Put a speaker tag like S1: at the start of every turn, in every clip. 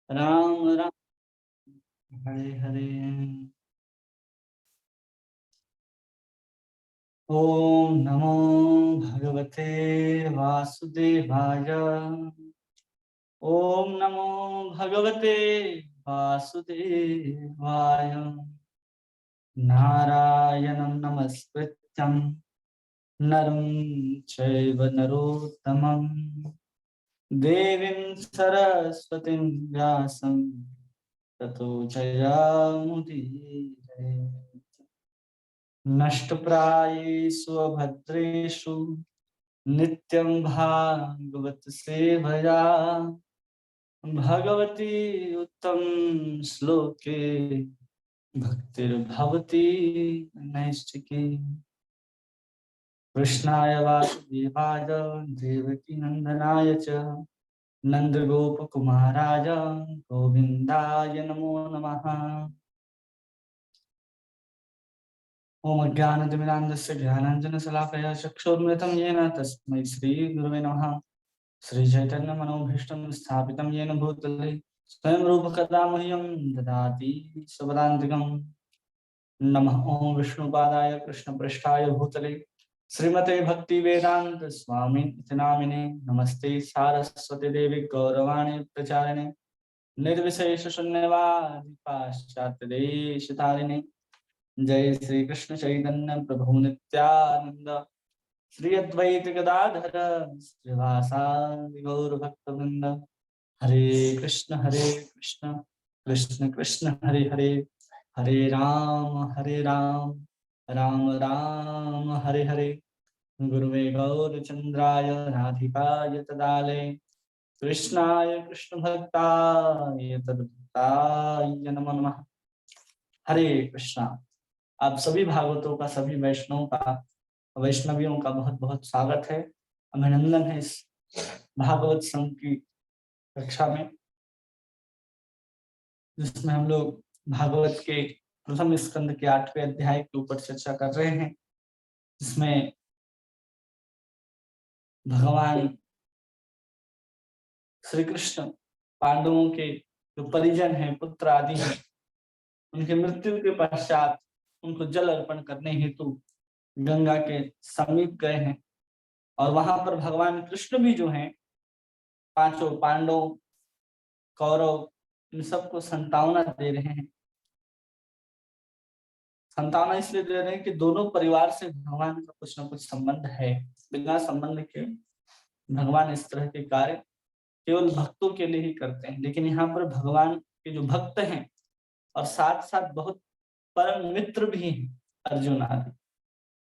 S1: राम राम हरे हरे। ओम नमो भगवते वासुदेवाय। ओम नमो भगवते वासुदेवाय। नारायणं नमस्कृत्यं नरं चैव नरोत्तमं देवीं सरस्वतीं व्यासं ततो जयामुदीरये। नष्टप्रायेषु अभद्रेषु नित्यं भागवत सेवया भगवती उत्तम श्लोके भक्तिर्भवती नैष्ठिकी। कृष्णाय वासुदेवाय देवकी नंदनाय च नंदगोपकुमाराय गोविन्दाय नमो नमः। ओम अज्ञानतिमिरान्धस्य ज्ञानाञ्जनशलाकया चक्षुर्मृतं येन तस्मै श्रीगुरवे नमः। श्रीचैतन्यमनोभीष्टं स्थापितं येन भूतले स्वयं रूपकदा मह्यं ददाति स्वपदान्तिकं। नमः ओं विष्णुपादाय कृष्णपृष्ठाय भूतले श्रीमते भक्तिवेदांत स्वामी इति नामिने। नमस्ते सारस्वती देवी गौरवाणी प्रचारिणे निर्विशेष शून्यवादी पाश्चात्यदेशतारिणे। जय श्री कृष्ण चैतन्य प्रभु नित्यानंद श्री अद्वैत गदाधर श्रीवासादि गौर भक्तवृंद। हरे कृष्ण कृष्ण कृष्ण हरे हरे, हरे राम राम राम हरे हरे। गुरुवे गौरचंद्राय राधिकाय तदालय कृष्णाय कृष्ण भक्ताय तद्भक्ताय नमो नमः। हरे कृष्णा। आप सभी भागवतों का, सभी वैष्णवों का, वैष्णवियों का बहुत बहुत स्वागत है, अभिनंदन है इस भागवत संघ की कक्षा में, जिसमें हम लोग भागवत के प्रथम स्कंद के 8वें अध्याय के ऊपर चर्चा कर रहे हैं, जिसमें भगवान श्री कृष्ण पांडवों के जो परिजन हैं, पुत्र आदि हैं, उनके मृत्यु के पश्चात उनको जल अर्पण करने हेतु गंगा के समीप गए हैं। और वहां पर भगवान कृष्ण भी जो हैं, पांचों पांडव कौरव इन सबको संतावना दे रहे हैं। संतावना इसलिए दे रहे हैं कि दोनों परिवार से भगवान का कुछ न कुछ संबंध है। बिना संबंध के भगवान इस तरह के कार्य केवल भक्तों के लिए ही करते हैं, लेकिन यहाँ पर भगवान के जो भक्त हैं और साथ साथ बहुत परम मित्र भी हैं, अर्जुन आदि,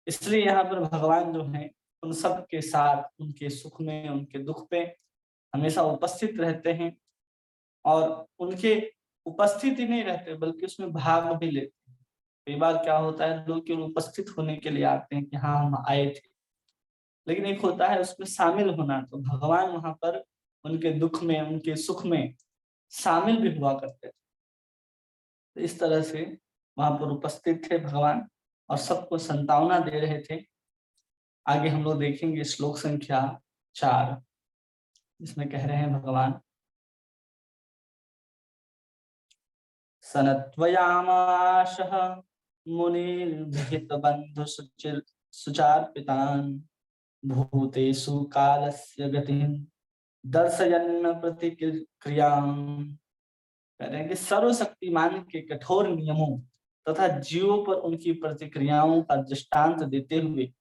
S1: इसलिए यहाँ पर भगवान जो है उन सब के साथ उनके सुख में, उनके दुख पे हमेशा उपस्थित रहते हैं। और उनके उपस्थित ही नहीं रहते बल्कि उसमें भाग भी लेते हैं। कई बार क्या होता है, लोग केवल उपस्थित होने के लिए आते हैं कि हाँ हम आए थे, लेकिन एक होता है उसमें शामिल होना। तो भगवान वहां पर उनके दुख में, उनके सुख में शामिल भी हुआ करते थे। तो इस तरह से वहां पर उपस्थित थे भगवान और सबको संतावना दे रहे थे। आगे हम लोग देखेंगे श्लोक संख्या 4, इसमें कह रहे हैं भगवान, सनत्वयामाशः मुनिर्भित बंधु सुचार्पितान् भूतेषु कालस्य गतिं दर्शयन् प्रतिक्रियां। कह रहे हैं कि सर्वशक्तिमान के कठोर नियमों तथा जीवों पर उनकी प्रतिक्रियाओं का दृष्टांत देते हुए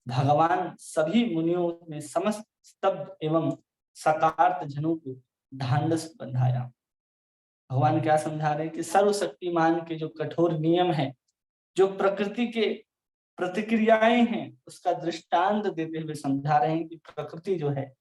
S1: भगवान सभी मुनियों में समस्त स्तब्ध एवं सकार्त जनों को ढांढस बंधाया। भगवान क्या समझा रहे हैं कि सर्वशक्तिमान के जो कठोर नियम है, जो प्रकृति के प्रतिक्रियाएं हैं, उसका दृष्टांत देते हुए समझा रहे हैं कि प्रकृति जो है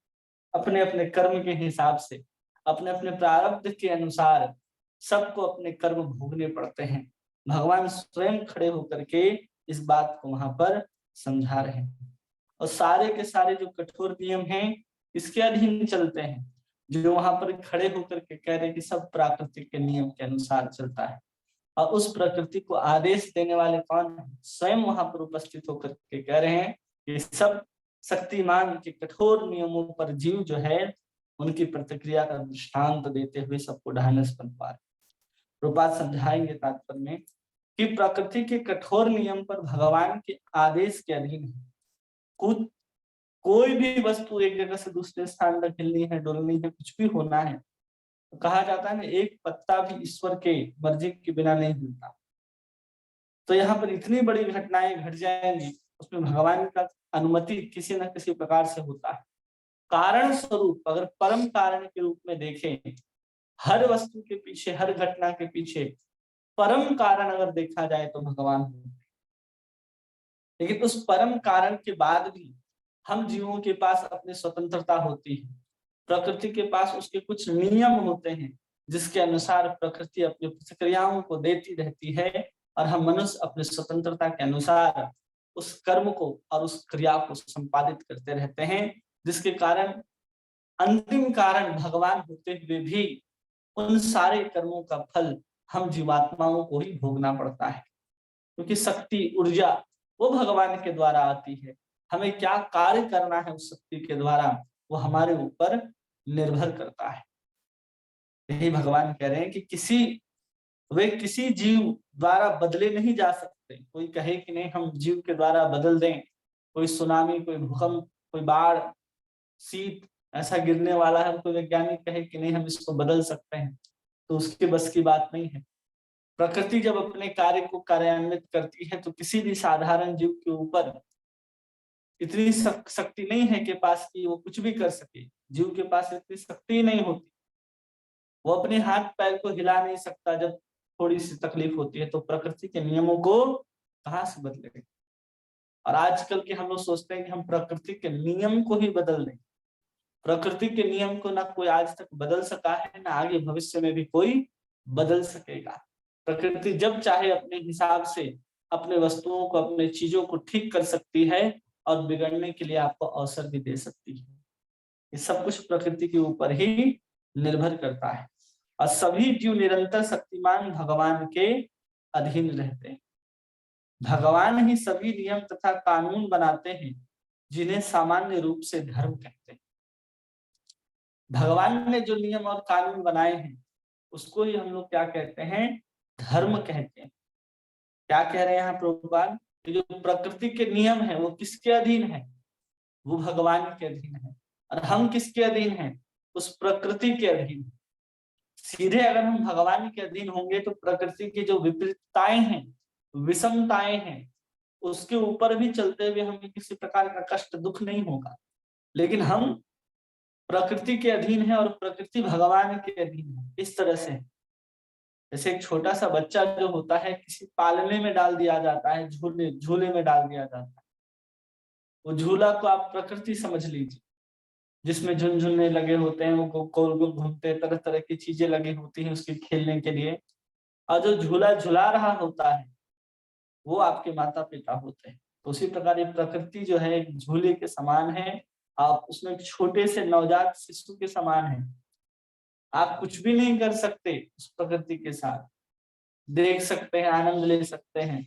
S1: अपने अपने कर्म के हिसाब से, अपने अपने प्रारब्ध के अनुसार सबको अपने कर्म भोगने पड़ते हैं। भगवान स्वयं खड़े होकर के इस बात को वहां पर समझा रहे हैं। और सारे के सारे जो कठोर नियम हैं इसके अधीन चलते हैं, जो वहां पर खड़े होकर के कह रहे हैं कि सब प्राकृतिक के नियम के अनुसार चलता है। और उस प्रकृति को आदेश देने वाले कौन है? स्वयं वहां पर उपस्थित होकर के कह रहे हैं कि सब शक्तिमान के कठोर नियमों पर जीव जो है उनकी प्रतिक्रिया का दृष्टांत देते हुए सबको ढांढस बंधवा रहे। प्रभुपाद समझाएंगे तात्पर्य में कि प्रकृति के कठोर नियम पर भगवान के आदेश के अधीन है। कुछ कोई भी वस्तु एक जगह से दूसरे स्थान तक हिलनी है, डोलनी है, कुछ भी होना है, तो कहा जाता है ना, एक पत्ता भी ईश्वर के मर्जी के बिना नहीं हिलता। तो यहाँ पर इतनी बड़ी घटनाएं घट जाएंगी, उसमें भगवान का अनुमति किसी न किसी प्रकार से होता है। कारण स्वरूप अगर परम कारण के रूप में देखें, हर वस्तु के पीछे, हर घटना के पीछे परम कारण अगर देखा जाए तो भगवान है। लेकिन उस परम कारण के बाद भी हम जीवों के पास अपनी स्वतंत्रता होती है। प्रकृति के पास उसके कुछ नियम होते हैं जिसके अनुसार प्रकृति अपनी प्रतिक्रियाओं को देती रहती है, और हम मनुष्य अपनी स्वतंत्रता के अनुसार उस कर्म को और उस क्रिया को संपादित करते रहते हैं, जिसके कारण अंतिम कारण भगवान होते हुए भी उन सारे कर्मों का फल हम जीवात्माओं को ही भोगना पड़ता है। क्योंकि शक्ति, ऊर्जा वो भगवान के द्वारा आती है। हमें क्या कार्य करना है उस शक्ति के द्वारा, वो हमारे ऊपर निर्भर करता है। यही भगवान कह रहे हैं कि किसी जीव द्वारा बदले नहीं जा सकते। कोई कहे कि नहीं हम जीव के द्वारा बदल दें, कोई सुनामी, कोई भूकंप, कोई बाढ़, शीत ऐसा गिरने वाला है, कोई वैज्ञानिक कहे कि नहीं हम इसको बदल सकते हैं, तो उसके बस की बात नहीं है। प्रकृति जब अपने कार्य को कार्यान्वित करती है तो किसी भी साधारण जीव के ऊपर इतनी शक्ति नहीं है के पास कि वो कुछ भी कर सके। जीव के पास इतनी शक्ति नहीं होती, वो अपने हाथ पैर को हिला नहीं सकता जब थोड़ी सी तकलीफ होती है। तो प्रकृति के नियमों को कहाँ से बदलेंगे? और आजकल के हम लोग सोचते हैं कि हम प्रकृति के नियम को ही बदल दें। प्रकृति के नियम को ना कोई आज तक बदल सका है, ना आगे भविष्य में भी कोई बदल सकेगा। प्रकृति जब चाहे अपने हिसाब से अपने वस्तुओं को, अपने चीजों को ठीक कर सकती है और बिगड़ने के लिए आपको अवसर भी दे सकती है। ये सब कुछ प्रकृति के ऊपर ही निर्भर करता है। और सभी जीव निरंतर शक्तिमान भगवान के अधीन रहते हैं। भगवान ही सभी नियम तथा कानून बनाते हैं जिन्हें सामान्य रूप से धर्म कहते हैं। भगवान ने जो नियम और कानून बनाए हैं उसको ही हम लोग क्या कहते हैं? धर्म कहते हैं। क्या कह रहे हैं यहाँ प्रभुपाद? जो प्रकृति के नियम है वो किसके अधीन है? वो भगवान के अधीन है। और हम किसके अधीन हैं? उस प्रकृति के अधीन। सीधे अगर हम भगवान के अधीन होंगे तो प्रकृति की जो विपरीतताएं हैं, विषमताएं हैं, उसके ऊपर भी चलते हुए हमें किसी प्रकार का कष्ट, दुख नहीं होगा। लेकिन हम प्रकृति के अधीन है और प्रकृति भगवान के अधीन है। इस तरह से जैसे एक छोटा सा बच्चा जो होता है, किसी पालने में डाल दिया जाता है, झूले में डाल दिया जाता है। वो झूला को आप प्रकृति समझ लीजिए, जिसमें झुनझुने लगे होते हैं, वो गोल गोल घूमते हैं, तरह तरह की चीजें लगी होती हैं उसके खेलने के लिए। और जो झूला झुला रहा होता है वो आपके माता पिता होते हैं। तो उसी प्रकार ये प्रकृति जो है एक झूले के समान है। आप उसमें एक छोटे से नवजात शिशु के समान है। आप कुछ भी नहीं कर सकते उस प्रकृति के साथ। देख सकते हैं, आनंद ले सकते हैं,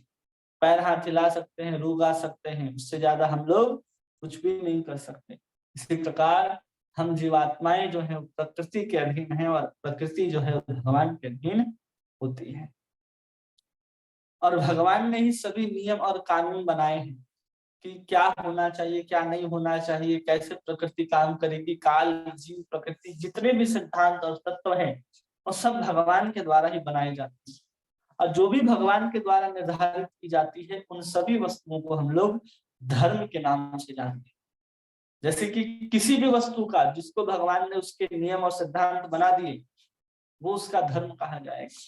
S1: पैर हाथ हिला सकते हैं, रूह गा सकते हैं, उससे ज्यादा हम लोग कुछ भी नहीं कर सकते। इसी प्रकार हम जीवात्माएं जो है प्रकृति के अधीन है और प्रकृति जो है भगवान के अधीन होती है। और भगवान ने ही सभी नियम और कानून बनाए हैं कि क्या होना चाहिए, क्या नहीं होना चाहिए, कैसे प्रकृति काम करेगी। काल, जीव, प्रकृति, जितने भी सिद्धांत और तत्व हैं वो सब भगवान के द्वारा ही बनाए जाते हैं। और जो भी भगवान के द्वारा निर्धारित की जाती है उन सभी वस्तुओं को हम लोग धर्म के नाम से जानते हैं। जैसे कि किसी भी वस्तु का जिसको भगवान ने उसके नियम और सिद्धांत बना दिए वो उसका धर्म कहा जाएगा।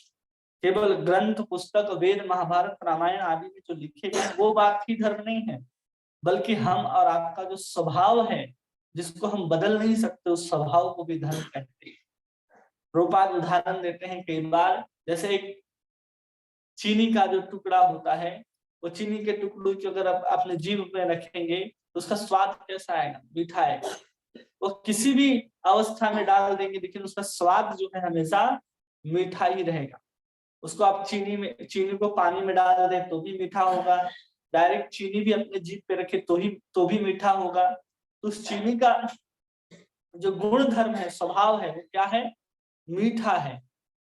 S1: केवल ग्रंथ, पुस्तक, वेद, महाभारत, रामायण आदि में जो लिखे गए वो बात ही धर्म नहीं है, बल्कि हम और आपका जो स्वभाव है जिसको हम बदल नहीं सकते, उस स्वभाव को भी धर्म कहते हैं। प्रभुपाद उदाहरण देते हैं कई बार, जैसे एक चीनी का जो टुकड़ा होता है, वो चीनी के टुकड़े को अगर आप अपने जीभ में रखेंगे तो उसका स्वाद कैसा आएगा? मीठा आएगा। वो किसी भी अवस्था में डाल देंगे लेकिन उसका स्वाद जो है हमेशा मीठा ही रहेगा। उसको आप चीनी को पानी में डाल दे तो भी मीठा होगा, डायरेक्ट चीनी भी अपने जीभ पे रखे तो भी मीठा होगा। तो उस चीनी का जो गुण धर्म है, स्वभाव है, वो क्या है? मीठा है।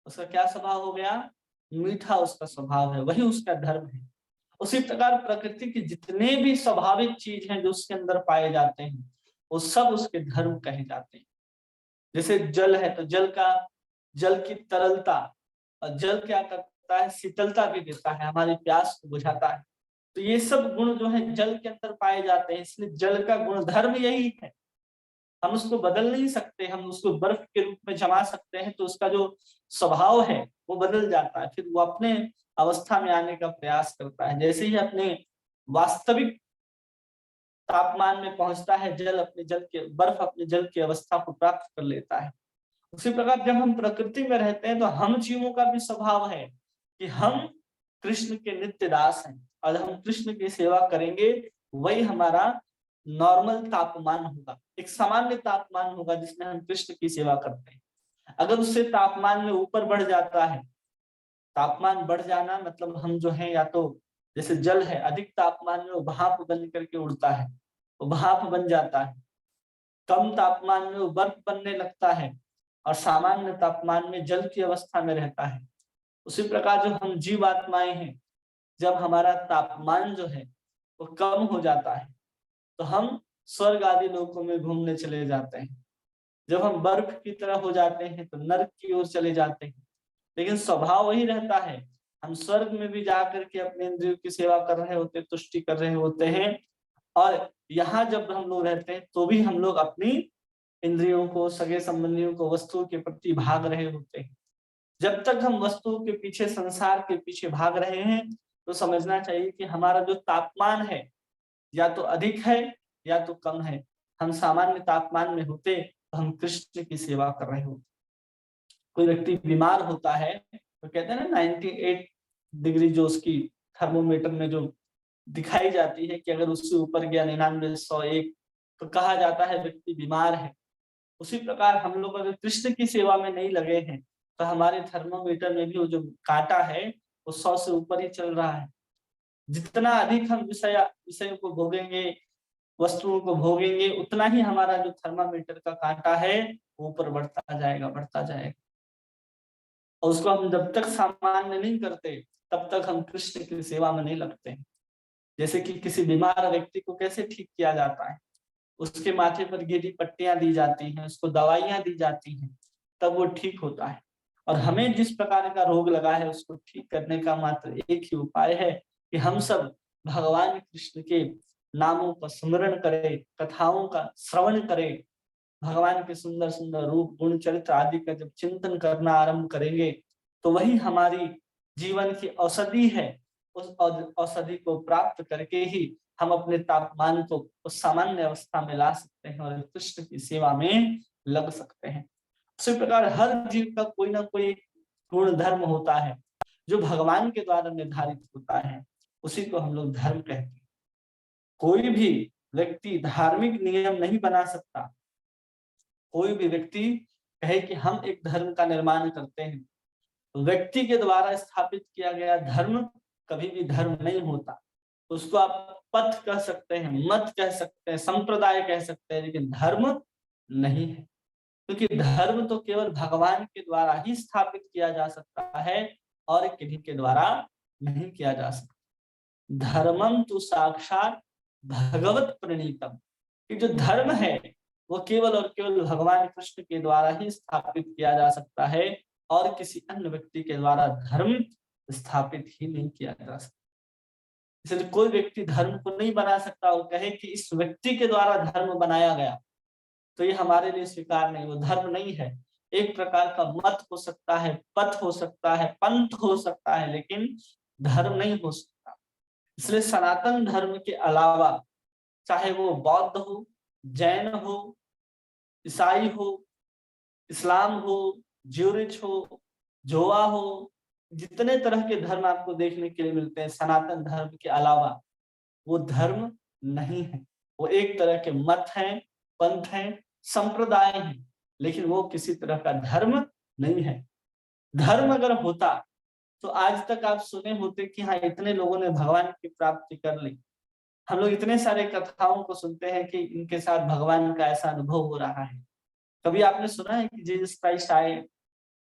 S1: उसका क्या स्वभाव हो गया? मीठा उसका स्वभाव है, वही उसका धर्म है। उसी प्रकार प्रकृति के जितने भी स्वाभाविक चीज हैं जो उसके अंदर पाए जाते हैं, वो सब उसके धर्म कहे जाते हैं। जैसे जल है, तो जल की तरलता, और जल क्या करता है? शीतलता भी देता है, हमारी प्यास को बुझाता है। तो ये सब गुण जो है जल के अंदर पाए जाते हैं, इसलिए जल का गुण धर्म यही है। हम उसको बदल नहीं सकते, हम उसको बर्फ के रूप में जमा सकते हैं तो उसका जो स्वभाव है वो बदल जाता है, फिर वो अपने अवस्था में आने का प्रयास करता है। जैसे ही अपने वास्तविक तापमान में पहुंचता है, बर्फ अपने जल की अवस्था को प्राप्त कर लेता है। उसी प्रकार जब हम प्रकृति में रहते हैं तो हम जीवों का भी स्वभाव है कि हम कृष्ण के नित्य दास हैं, और हम कृष्ण की सेवा करेंगे, वही हमारा नॉर्मल तापमान होगा, एक सामान्य तापमान होगा जिसमें हम कृष्ण की सेवा करते हैं। अगर उससे तापमान में ऊपर बढ़ जाता है, तापमान बढ़ जाना मतलब हम जो है, या तो जैसे जल है, अधिक तापमान में वो भाप बन करके उड़ता है, वो भाप बन जाता है। कम तापमान में वो बर्फ बनने लगता है, और सामान्य तापमान में जल की अवस्था में रहता है। उसी प्रकार जो हम जीवात्माएं हैं, जब हमारा तापमान जो है वो कम हो जाता है तो हम स्वर्ग आदि लोकों में घूमने चले जाते हैं। जब हम बर्फ की तरह हो जाते हैं तो नर्क की ओर चले जाते हैं। लेकिन स्वभाव वही रहता है, हम स्वर्ग में भी जाकर के अपने इंद्रियों की सेवा कर रहे होते, तुष्टि कर रहे होते हैं, और यहाँ जब हम लोग रहते हैं तो भी हम लोग अपनी इंद्रियों को, सगे संबंधियों को, वस्तुओं के प्रति भाग रहे होते हैं। जब तक हम वस्तुओं के पीछे, संसार के पीछे भाग रहे हैं, तो समझना चाहिए कि हमारा जो तापमान है या तो अधिक है या तो कम है। हम सामान्य तापमान में होते तो हम कृष्ण की सेवा कर रहे होते। कोई व्यक्ति बीमार होता है तो कहते हैं ना 98 डिग्री जो उसकी थर्मोमीटर में जो दिखाई जाती है कि अगर उससे ऊपर गया 99, 101, तो कहा जाता है व्यक्ति बीमार है। उसी प्रकार हम लोग अगर कृष्ण की सेवा में नहीं लगे हैं तो हमारे थर्मोमीटर में भी वो जो कांटा है वो 100 से ऊपर ही चल रहा है। जितना अधिक हम विषय को भोगेंगे, वस्तुओं को भोगेंगे, उतना ही हमारा जो थर्मामीटर का कांटा है वो ऊपर बढ़ता जाएगा, बढ़ता जाएगा। और उसको हम जब तक सामान्य नहीं करते तब तक हम कृष्ण की सेवा में नहीं लगते। जैसे कि किसी बीमार व्यक्ति को कैसे ठीक किया जाता है, उसके माथे पर गीली पट्टियां दी जाती हैं, उसको दवाइयां दी जाती हैं, तब वो ठीक होता है। और हमें जिस प्रकार का रोग लगा है उसको ठीक करने का मात्र एक ही उपाय है कि हम सब भगवान कृष्ण के नामों का स्मरण करें, कथाओं का श्रवण करें, भगवान के सुंदर सुंदर रूप, गुण, चरित्र आदि का जब चिंतन करना आरंभ करेंगे तो वही हमारी जीवन की औषधि है। उस औषधि को प्राप्त करके ही हम अपने तापमान को उस सामान्य अवस्था में ला सकते हैं और कृष्ण की सेवा में लग सकते हैं। उसी प्रकार हर जीव का कोई ना कोई गुण धर्म होता है जो भगवान के द्वारा निर्धारित होता है, उसी को हम लोग धर्म कहते हैं। कोई भी व्यक्ति धार्मिक नियम नहीं बना सकता। कोई भी व्यक्ति कहे कि हम एक धर्म का निर्माण करते हैं, तो व्यक्ति के द्वारा स्थापित किया गया धर्म कभी भी धर्म नहीं होता। उसको आप पथ कह सकते हैं, मत कह सकते हैं, संप्रदाय कह सकते हैं, लेकिन धर्म नहीं है। क्योंकि धर्म तो केवल भगवान के द्वारा ही स्थापित किया जा सकता है और किन्हीं के द्वारा नहीं किया जा सकता। धर्मम तो साक्षात भगवत प्रणीतम, कि जो धर्म है वो केवल और केवल भगवान कृष्ण के द्वारा ही स्थापित किया जा सकता है और किसी अन्य व्यक्ति के द्वारा धर्म स्थापित ही नहीं किया जा सकता। इसलिए कोई व्यक्ति धर्म को नहीं बना सकता और कहे कि इस व्यक्ति के द्वारा धर्म बनाया गया, तो ये हमारे लिए स्वीकार नहीं, वो धर्म नहीं है। एक प्रकार का मत हो सकता है, पथ हो सकता है, पंथ हो सकता है, लेकिन धर्म नहीं हो सकता। इसलिए सनातन धर्म के अलावा चाहे वो बौद्ध हो, जैन हो, ईसाई हो, इस्लाम हो, ज्यूरिच हो, जोवा हो, जितने तरह के धर्म आपको देखने के लिए मिलते हैं, सनातन धर्म के अलावा वो धर्म नहीं है। वो एक तरह के मत हैं, पंथ हैं, संप्रदाय हैं, लेकिन वो किसी तरह का धर्म नहीं है। धर्म अगर होता तो आज तक आप सुने होते कि हाँ इतने लोगों ने भगवान की प्राप्ति कर ली। हम लोग इतने सारे कथाओं को सुनते हैं कि इनके साथ भगवान का ऐसा अनुभव हो रहा है। कभी आपने सुना है कि जीसस क्राइस्ट आए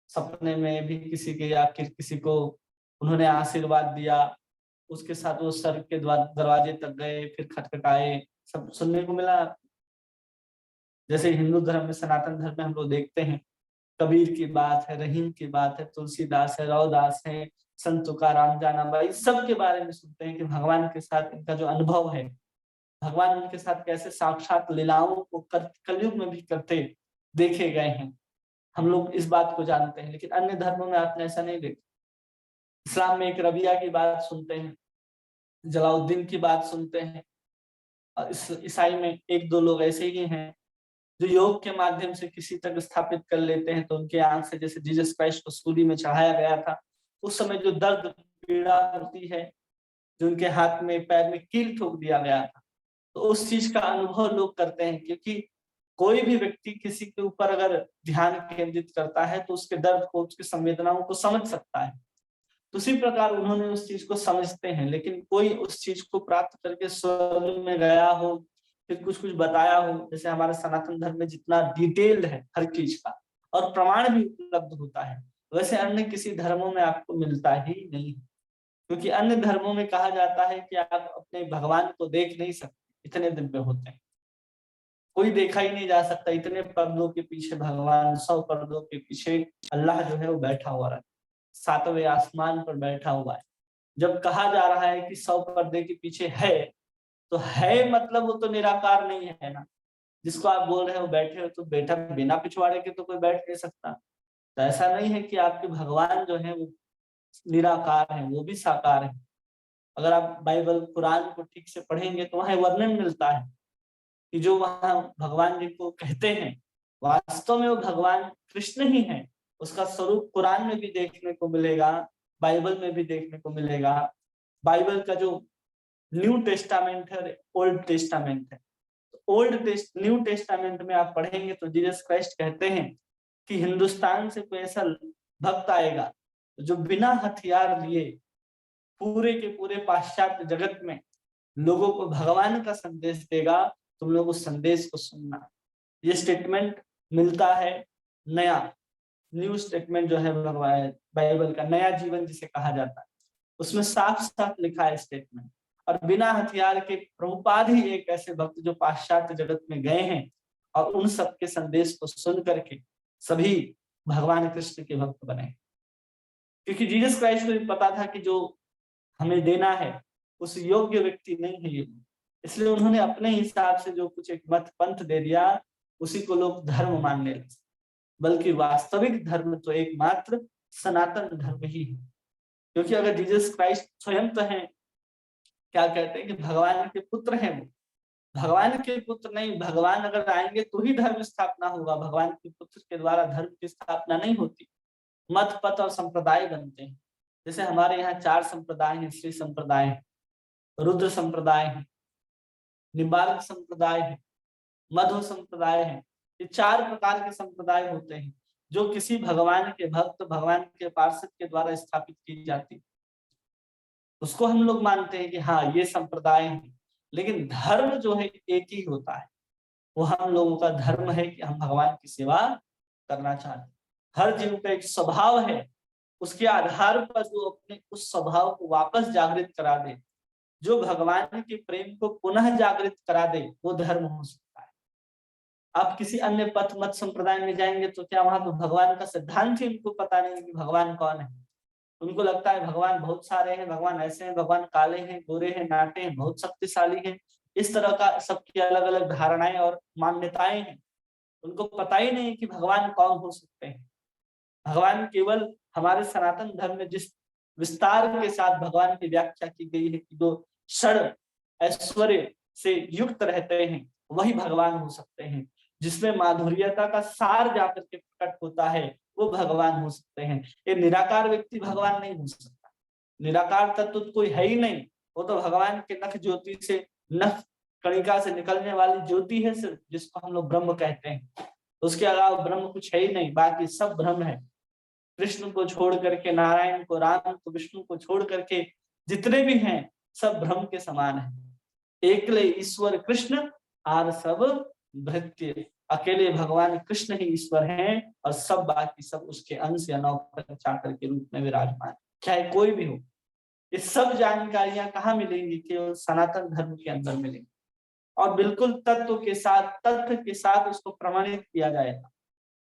S1: सपने में भी किसी के, या किसी को उन्होंने आशीर्वाद दिया, उसके साथ वो स्वर्ग के दरवाजे तक गए, फिर खटखटाए, सब सुनने को मिला? जैसे हिंदू धर्म में, सनातन धर्म में हम लोग देखते हैं, कबीर की बात है, रहीम की बात है, तुलसीदास है, रविदास है, संत तुकाराम, जानाबाई, सब के बारे में सुनते हैं कि भगवान के साथ इनका जो अनुभव है, भगवान उनके साथ कैसे साक्षात लीलाओं को कलयुग में भी करते देखे गए हैं। हम लोग इस बात को जानते हैं, लेकिन अन्य धर्मों में आपने ऐसा नहीं देखा। इस्लाम में एक रबिया की बात सुनते हैं, जलाउद्दीन की बात सुनते हैं, और ईसाई में एक दो लोग ऐसे ही हैं जो योग के माध्यम से किसी तक स्थापित कर लेते हैं, तो उनके आंख से, जैसे जीसस क्राइस्ट को सूली में चढ़ाया गया था, उस समय जो दर्द पीड़ा होती है, जो उनके हाथ में पैर में कील ठोक दिया गया था, तो उस चीज का अनुभव लोग करते हैं, क्योंकि कोई भी व्यक्ति किसी के ऊपर अगर ध्यान केंद्रित करता है तो उसके दर्द को, उसकी संवेदनाओं को समझ सकता है। तो उसी प्रकार उन्होंने उस चीज को समझते हैं, लेकिन कोई उस चीज को प्राप्त करके स्वर्ग में गया हो, फिर कुछ कुछ बताया हो, जैसे हमारे सनातन धर्म में जितना डिटेल्ड है हर चीज का, और प्रमाण भी उपलब्ध होता है, वैसे अन्य किसी धर्मों में आपको मिलता ही नहीं। क्योंकि अन्य धर्मों में कहा जाता है कि आप अपने भगवान को देख नहीं सकते, इतने दिव्य होते हैं, कोई देखा ही नहीं जा सकता, इतने पर्दों के पीछे भगवान, 100 पर्दों के पीछे अल्लाह जो है वो बैठा हुआ है, 7वें आसमान पर बैठा हुआ है। जब कहा जा रहा है कि 100 पर्दे के पीछे है, तो है मतलब वो तो निराकार नहीं है ना। जिसको आप बोल रहे हो बैठे हो, तो बेटा बिना पिछवाड़े के तो कोई बैठ नहीं सकता। तो ऐसा नहीं है कि आपके भगवान जो है वो निराकार है, वो भी साकार है। अगर आप बाइबल कुरान को ठीक से पढ़ेंगे तो वहां वर्णन मिलता है कि जो वहां भगवान जी को कहते हैं, वास्तव में वो भगवान कृष्ण ही है। उसका स्वरूप कुरान में भी देखने को मिलेगा, बाइबल में भी देखने को मिलेगा। बाइबल का जो न्यू टेस्टामेंट है, ओल्ड टेस्टामेंट है, न्यू टेस्टामेंट में आप पढ़ेंगे तो जीसस क्राइस्ट कहते हैं कि हिंदुस्तान से कोई ऐसा भक्त आएगा जो बिना हथियार लिए पूरे के पूरे पाश्चात्य जगत में लोगों को भगवान का संदेश देगा, तुम लोग उस संदेश को सुनना। ये स्टेटमेंट मिलता है, नया न्यू स्टेटमेंट जो है भगवान बाइबल का नया जीवन जिसे कहा जाता है, उसमें साफ साफ लिखा है स्टेटमेंट। और बिना हथियार के प्रभुपाद ही एक ऐसे भक्त जो पाश्चात्य जगत में गए हैं, और उन सबके संदेश को सुन करके सभी भगवान कृष्ण के भक्त बने। क्योंकि जीसस क्राइस्ट को भी पता था कि जो हमें देना है उस योग्य व्यक्ति नहीं है ये, इसलिए उन्होंने अपने हिसाब से जो कुछ एक मत पंथ दे दिया, उसी को लोग धर्म मानने लगे। बल्कि वास्तविक धर्म तो एकमात्र सनातन धर्म ही है। क्योंकि अगर जीसस क्राइस्ट स्वयं तो है, क्या कहते हैं कि भगवान के पुत्र हैं, वो भगवान के पुत्र नहीं, भगवान अगर आएंगे तो ही धर्म स्थापना होगा, भगवान के पुत्र के द्वारा धर्म की स्थापना नहीं होती। मत पथ और संप्रदाय बनते हैं। जैसे हमारे यहाँ 4 संप्रदाय हैं, श्री संप्रदाय है, रुद्र संप्रदाय है, निम्बार्क संप्रदाय है, मध्व संप्रदाय है। ये 4 प्रकार के संप्रदाय होते हैं जो किसी भगवान के भक्त, भगवान के पार्षद के द्वारा स्थापित की जाती, उसको हम लोग मानते हैं कि हाँ ये संप्रदाय है। लेकिन धर्म जो है एक ही होता है, वो हम लोगों का धर्म है कि हम भगवान की सेवा करना चाहते हैं। हर जीव का एक स्वभाव है, उसके आधार पर जो अपने उस स्वभाव को वापस जागृत करा दे, जो भगवान के प्रेम को पुनः जागृत करा दे, वो धर्म हो सकता है। आप किसी अन्य पथ मत संप्रदाय में जाएंगे तो क्या वहां तो भगवान का सिद्धांत ही उनको पता नहीं कि भगवान कौन है। उनको लगता है भगवान बहुत सारे हैं, भगवान ऐसे हैं, भगवान काले हैं, गोरे हैं, नाटे हैं, बहुत शक्तिशाली हैं। इस तरह का सबकी अलग अलग धारणाएं और मान्यताएं हैं। उनको पता ही नहीं कि भगवान कौन हो सकते हैं। भगवान केवल हमारे सनातन धर्म में जिस विस्तार के साथ भगवान की व्याख्या की गई है कि जो षड ऐश्वर्य से युक्त रहते हैं वही भगवान हो सकते हैं। जिसमें माधुर्यता का सार जाकर के प्रकट होता है वो भगवान हो सकते हैं। ये निराकार व्यक्ति भगवान नहीं हो सकता। निराकार तत्व तो कोई है ही नहीं, वो तो भगवान के नख ज्योति से, नख कणिका से निकलने वाली ज्योति है सिर्फ, जिसको हम लोग ब्रह्म कहते हैं। उसके अलावा ब्रह्म कुछ है ही नहीं, बाकी सब ब्रह्म है। कृष्ण को छोड़ करके, नारायण को, राम को, विष्णु को छोड़ करके जितने भी हैं सब ब्रह्म के समान है। एकले ईश्वर कृष्ण आर सब भृत्य, अकेले भगवान कृष्ण ही ईश्वर हैं और सब बाकी सब उसके अंश या नौकर चाकर के रूप में विराजमान, चाहे कोई भी हो। ये सब जानकारियां कहाँ मिलेंगी? केवल सनातन धर्म के अंदर मिलेंगी और बिल्कुल तत्व के साथ, तथ्य के साथ उसको प्रमाणित किया जाएगा।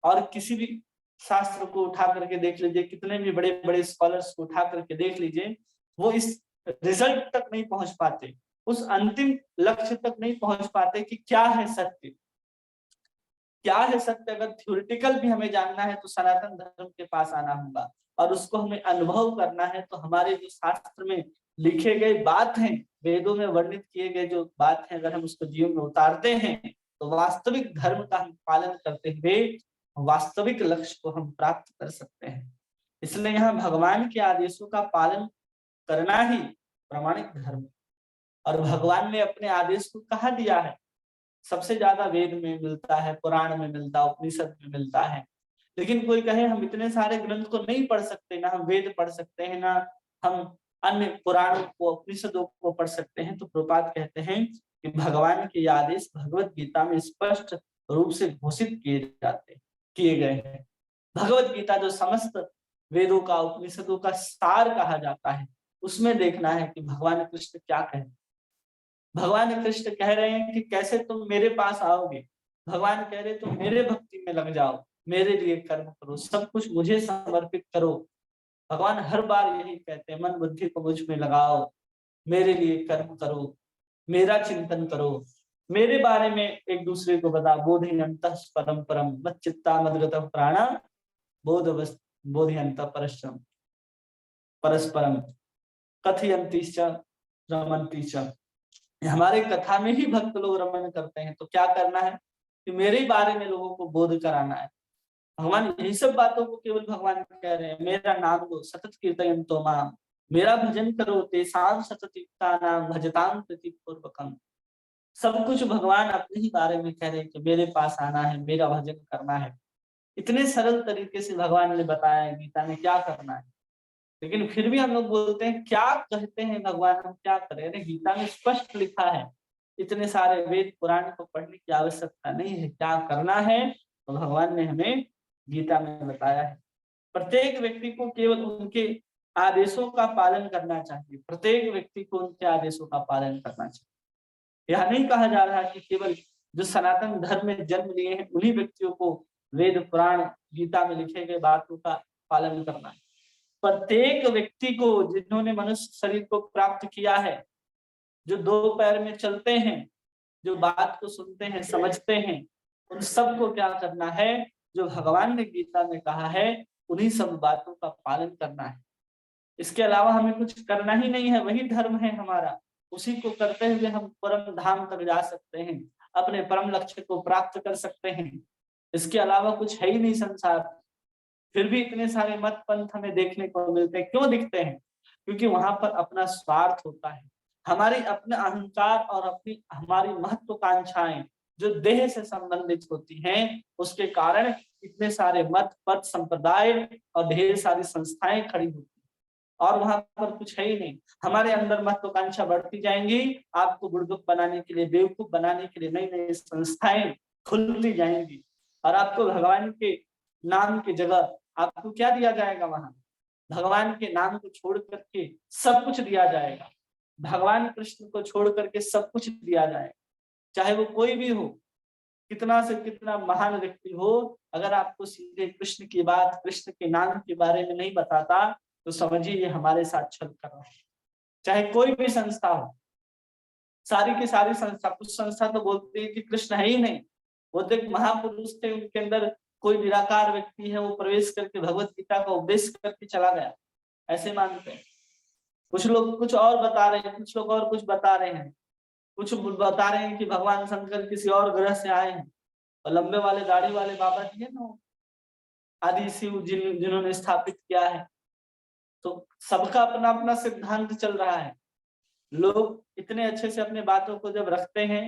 S1: और किसी भी शास्त्र को उठा करके देख लीजिए, कितने भी बड़े बड़े स्कॉलर्स को उठा करके देख लीजिए, वो इस रिजल्ट तक नहीं पहुंच पाते, उस अंतिम लक्ष्य तक नहीं पहुंच पाते कि क्या है सत्य, क्या है सत्य। अगर थ्योरेटिकल भी हमें जानना है तो सनातन धर्म के पास आना होगा और उसको हमें अनुभव करना है। तो हमारे जो शास्त्र में लिखे गए बात हैं, वेदों में वर्णित किए गए जो बात है, अगर हम उसको जीवन में उतारते हैं तो वास्तविक धर्म का हम पालन करते हुए वास्तविक लक्ष्य को हम प्राप्त कर सकते हैं। इसलिए यहाँ भगवान के आदेशों का पालन करना ही प्रामाणिक धर्म। और भगवान ने अपने आदेश को कहाँ दिया है? सबसे ज्यादा वेद में मिलता है, पुराण में मिलता है, उपनिषद में मिलता है। लेकिन कोई कहे हम इतने सारे ग्रंथ को नहीं पढ़ सकते, ना हम वेद पढ़ सकते हैं, ना हम अन्य पुराणों को, उपनिषदों को पढ़ सकते हैं, तो प्रभुपाद कहते हैं कि भगवान के आदेश भगवत गीता में स्पष्ट रूप से घोषित किए गए हैं। भगवत गीता जो समस्त वेदों का, उपनिषदों का सार कहा जाता है, उसमें देखना है कि भगवान कृष्ण क्या कहे। भगवान कृष्ण कह रहे हैं कि कैसे तुम मेरे पास आओगे। भगवान कह रहे तुम मेरे भक्ति में लग जाओ, मेरे लिए कर्म करो, सब कुछ मुझे समर्पित करो। भगवान हर बार यही कहते हैं, मन बुद्धि को मुझ में लगाओ, मेरे लिए कर्म करो, मेरा चिंतन करो, मेरे बारे में एक दूसरे को बता। बोधयन्तः परम परम मच्चित्ता मद्गतः प्राणा बोधयन्तः परस्परम कथयन्ति च रमन्ति च। हमारे कथा में ही भक्त लोग रमन करते हैं। तो क्या करना है कि मेरे बारे में लोगों को बोध कराना है। भगवान यही सब बातों को केवल भगवान कह रहे हैं, मेरा नाम लो सतत कीर्तयन्तो माम, मेरा भजन करो तेषां सततयुक्तानां भजतां प्रीतिपूर्वकम्। सब कुछ भगवान अपने ही बारे में कह रहे हैं कि मेरे पास आना है, मेरा भजन करना है। इतने सरल तरीके से भगवान ने बताया है गीता में क्या करना है। लेकिन फिर भी हम लोग बोलते हैं क्या कहते हैं भगवान, हम क्या करें? अरे गीता में स्पष्ट लिखा है, इतने सारे वेद पुराण को पढ़ने की आवश्यकता नहीं है, क्या करना है तो भगवान ने हमें गीता में बताया है। प्रत्येक व्यक्ति को केवल उनके आदेशों का पालन करना चाहिए, प्रत्येक व्यक्ति को उनके आदेशों का पालन करना चाहिए। यह नहीं कहा जा रहा कि केवल जो सनातन धर्म में जन्म लिए हैं उन्हीं व्यक्तियों को वेद पुराण गीता में लिखे गए बातों का पालन करना है। प्रत्येक व्यक्ति को, जिन्होंने मनुष्य शरीर को प्राप्त किया है, जो दो पैर में चलते हैं, जो बात को सुनते हैं, समझते हैं, उन सबको क्या करना है? जो भगवान ने गीता में कहा है उन्हीं सब बातों का पालन करना है। इसके अलावा हमें कुछ करना ही नहीं है, वही धर्म है हमारा। उसी को करते हुए हम परम धाम तक जा सकते हैं, अपने परम लक्ष्य को प्राप्त कर सकते हैं। इसके अलावा कुछ है ही नहीं संसार। फिर भी इतने सारे मत पंथ हमें देखने को मिलते हैं। क्यों दिखते हैं? क्योंकि वहां पर अपना स्वार्थ होता है, हमारी अपना अहंकार और अपनी हमारी महत्वाकांक्षाएं जो देह से संबंधित होती हैं, उसके कारण इतने सारे मत पथ संप्रदाय और ढेर सारी संस्थाएं खड़ी होती हैं। और वहां पर कुछ है ही नहीं। हमारे अंदर महत्वाकांक्षा बढ़ती जाएंगी, आपको बुड़बक बनाने के लिए, बेवकूफ बनाने के लिए नई नई संस्थाएं खुलती जाएंगी और आपको भगवान के नाम की जगह आपको क्या दिया जाएगा? वहां भगवान के नाम को छोड़ करके सब कुछ दिया जाएगा। भगवान कृष्ण को छोड़ करके सब कुछ दिया जाएगा, चाहे वो कोई भी हो, कितना से कितना महान व्यक्ति हो। अगर आपको सीधे कृष्ण की बात, कृष्ण के नाम के बारे में नहीं बताता तो समझिए ये हमारे साथ छल कर रहा है। चाहे कोई भी संस्था हो, सारी की सारी संस्था, कुछ संस्था तो बोलती है कि कृष्ण है ही नहीं, वो तो एक महापुरुष थे, उनके अंदर कोई निराकार व्यक्ति है, वो प्रवेश करके भगवत गीता का उपदेश करके चला गया, ऐसे मानते हैं। कुछ लोग कुछ और बता रहे हैं, कुछ लोग और कुछ बता रहे हैं। कुछ बता रहे हैं कि भगवान शंकर किसी और ग्रह से आए हैं। और लंबे वाले दाढ़ी वाले बाबा जी है ना, आदि शिव जिन्होंने स्थापित किया है। तो सबका अपना अपना सिद्धांत चल रहा है। लोग इतने अच्छे से अपने बातों को जब रखते हैं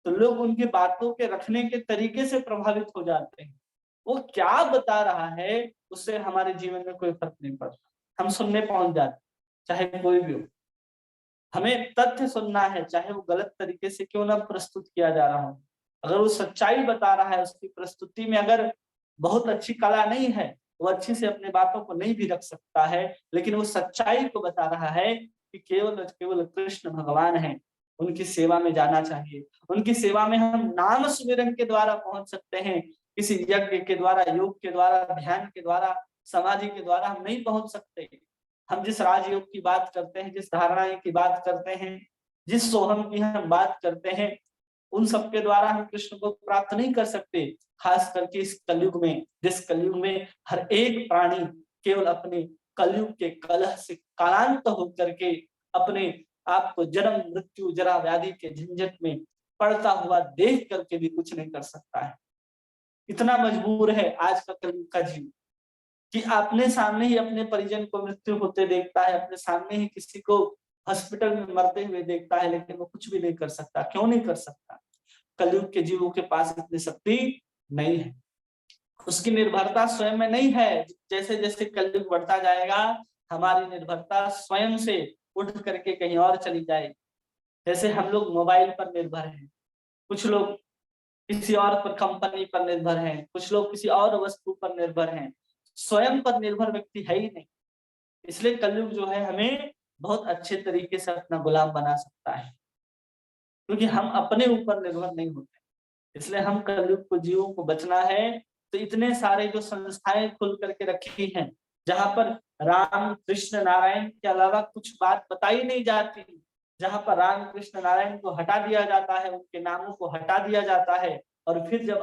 S1: तो लोग उनकी बातों के रखने के तरीके से प्रभावित हो जाते हैं। वो क्या बता रहा है उससे हमारे जीवन में कोई फर्क नहीं पड़ता, हम सुनने पहुंच जाते, चाहे कोई भी हो। हमें तथ्य सुनना है, चाहे वो गलत तरीके से क्यों ना प्रस्तुत किया जा रहा हो। अगर वो सच्चाई बता रहा है, उसकी प्रस्तुति में अगर बहुत अच्छी कला नहीं है, वो अच्छी से अपने बातों को नहीं भी रख सकता है, लेकिन वो सच्चाई को बता रहा है कि केवल केवल कृष्ण भगवान है, उनकी सेवा में जाना चाहिए। उनकी सेवा में हम नाम सुमिरन के द्वारा पहुंच सकते हैं, किसी यज्ञ के द्वारा, योग के द्वारा, ध्यान के द्वारा, समाधि के द्वारा हम नहीं पहुंच सकते। हम जिस राजयोग की बात करते हैं, जिस धारणा की बात करते हैं, जिस सोहम की हम बात करते हैं, उन सब के द्वारा हम कृष्ण को प्राप्त नहीं कर सकते। खास करके इस कलयुग में, जिस कलयुग में हर एक प्राणी केवल अपने कलयुग के कलह से कालांत होकर के अपने आप को जन्म मृत्यु जरा व्याधि के झंझट में पड़ता हुआ देख करके भी कुछ नहीं कर सकता है। इतना मजबूर है आज का कलयुग का जीव कि अपने सामने ही अपने परिजन को मृत्यु होते देखता है, अपने सामने ही किसी को हॉस्पिटल में मरते हुए देखता है, लेकिन वो कुछ भी नहीं कर सकता। क्यों नहीं कर सकता? कलयुग के जीवों के पास इतनी शक्ति नहीं है, उसकी निर्भरता स्वयं में नहीं है। जैसे जैसे कलयुग बढ़ता जाएगा, हमारी निर्भरता स्वयं से उठ करके कहीं और चली जाएगी। जैसे हम लोग मोबाइल पर निर्भर हैं, कुछ लोग किसी और पर कंपनी पर निर्भर हैं, कुछ लोग किसी और वस्तु पर निर्भर हैं, स्वयं पर निर्भर व्यक्ति है ही नहीं। इसलिए कलयुग जो है हमें बहुत अच्छे तरीके से अपना गुलाम बना सकता है, क्योंकि हम अपने ऊपर निर्भर नहीं होते। इसलिए हम कलयुग को जीवों को बचना है तो इतने सारे जो संस्थाएं खुल करके रखी हैं, जहां पर राम कृष्ण नारायण के अलावा कुछ बात बताई नहीं जाती, जहां पर राम कृष्ण नारायण को हटा दिया जाता है, उनके नामों को हटा दिया जाता है, और फिर जब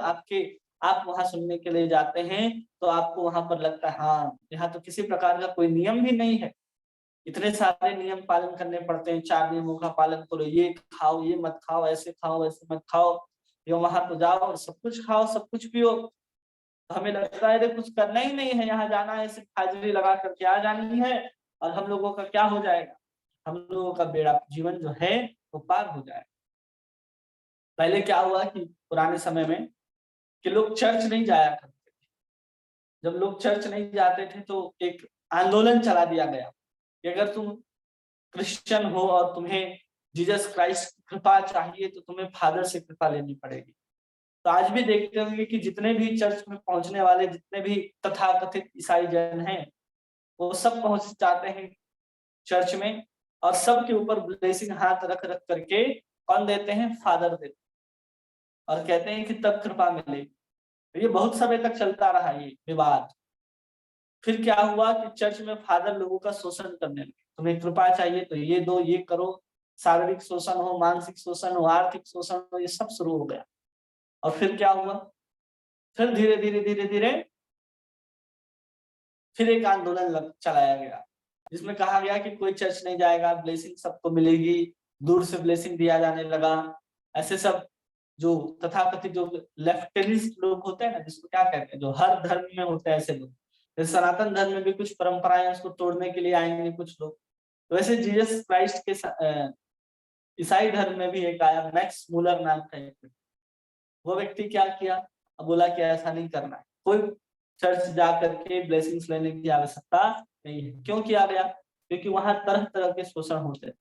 S1: आप वहां सुनने के लिए जाते हैं तो आपको वहां पर लगता है हाँ, यहाँ तो किसी प्रकार का कोई नियम भी नहीं है। इतने सारे नियम पालन करने पड़ते हैं, 4 नियमों का पालन करो, ये खाओ, ये मत खाओ, ऐसे खाओ, ऐसे मत खाओ, ये वहां तो जाओ और सब कुछ खाओ, सब कुछ पियो। तो हमें लगता है कुछ करना ही नहीं है, यहाँ जाना है, सिर्फ हाजिरी लगा करके आ जानी है, और हम लोगों का क्या हो जाएगा? हम लोगों का बेड़ा जीवन जो है वो पार हो जाएगा। पहले क्या हुआ कि पुराने समय में कि लोग चर्च नहीं जाया करते थे। जब लोग चर्च नहीं जाते थे तो एक आंदोलन चला दिया गया कि अगर तुम क्रिश्चियन हो और तुम्हें जीसस क्राइस्ट की कृपा चाहिए तो तुम्हें फादर से कृपा लेनी पड़ेगी। तो आज भी देखते होंगे कि जितने भी चर्च में पहुंचने वाले, जितने भी तथाकथित ईसाई जन हैं, वो सब पहुंच जाते हैं चर्च में, और सबके ऊपर ब्लेसिंग हाथ रख रख करके कौन देते हैं? फादर देते हैं, और कहते हैं कि तब कृपा मिलेगी। तो ये बहुत समय तक चलता रहा ये विवाद। फिर क्या हुआ कि चर्च में फादर लोगों का शोषण करने लगे, तुम्हें कृपा चाहिए तो ये दो, ये करो, शारीरिक शोषण हो, मानसिक शोषण हो, आर्थिक शोषण हो, ये सब शुरू हो गया। और फिर क्या हुआ? फिर धीरे धीरे धीरे धीरे फिर एक आंदोलन चलाया गया, जिसमें कहा गया कि कोई चर्च नहीं जाएगा, ब्लेसिंग सबको मिलेगी, दूर से ब्लेसिंग दिया जाने लगा। ऐसे सब जो तथाकथित जो लेफ्टिस्ट लोग होते हैं ना, जिसको क्या कहते हैं, जो हर धर्म में होते हैं ऐसे लोग, जैसे सनातन धर्म में भी कुछ परंपराएं उसको तोड़ने के लिए आएंगे कुछ लोग, तो वैसे जीसस क्राइस्ट के ईसाई धर्म में भी एक आया, मैक्स मूलर नाम का एक, वो व्यक्ति क्या किया, अब बोला कि ऐसा नहीं करना है, कोई चर्च जा करके ब्लेसिंग्स लेने की आवश्यकता नहीं है। क्यों किया गया? क्योंकि वहां तरह तरह के शोषण होते हैं।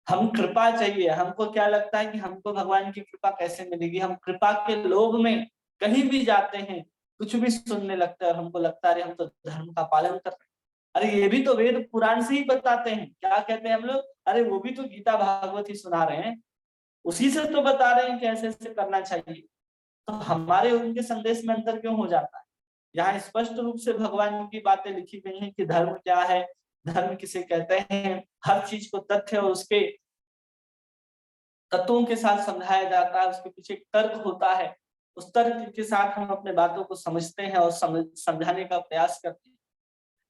S1: हम कृपा चाहिए, हमको क्या लगता है कि हमको भगवान की कृपा कैसे मिलेगी, हम कृपा के लोभ में कहीं भी जाते हैं, कुछ भी सुनने लगता है और हमको लगता है हम तो धर्म का पालन कर रहे हैं। अरे ये भी तो वेद पुराण से ही बताते हैं, क्या कहते हैं हम लोग, अरे वो भी तो गीता भागवत ही सुना रहे हैं, उसी से तो बता रहे हैं कि ऐसे ऐसे करना चाहिए। तो हमारे उनके संदेश में अंतर क्यों हो जाता है? यहाँ स्पष्ट रूप से भगवान की बातें लिखी गई हैं कि धर्म क्या है, धर्म किसे कहते हैं, हर चीज को तथ्य और उसके तत्वों के साथ समझाया जाता है, उसके पीछे एक तर्क होता है, उस तर्क के साथ हम अपने बातों को समझते हैं और समझाने का प्रयास करते हैं।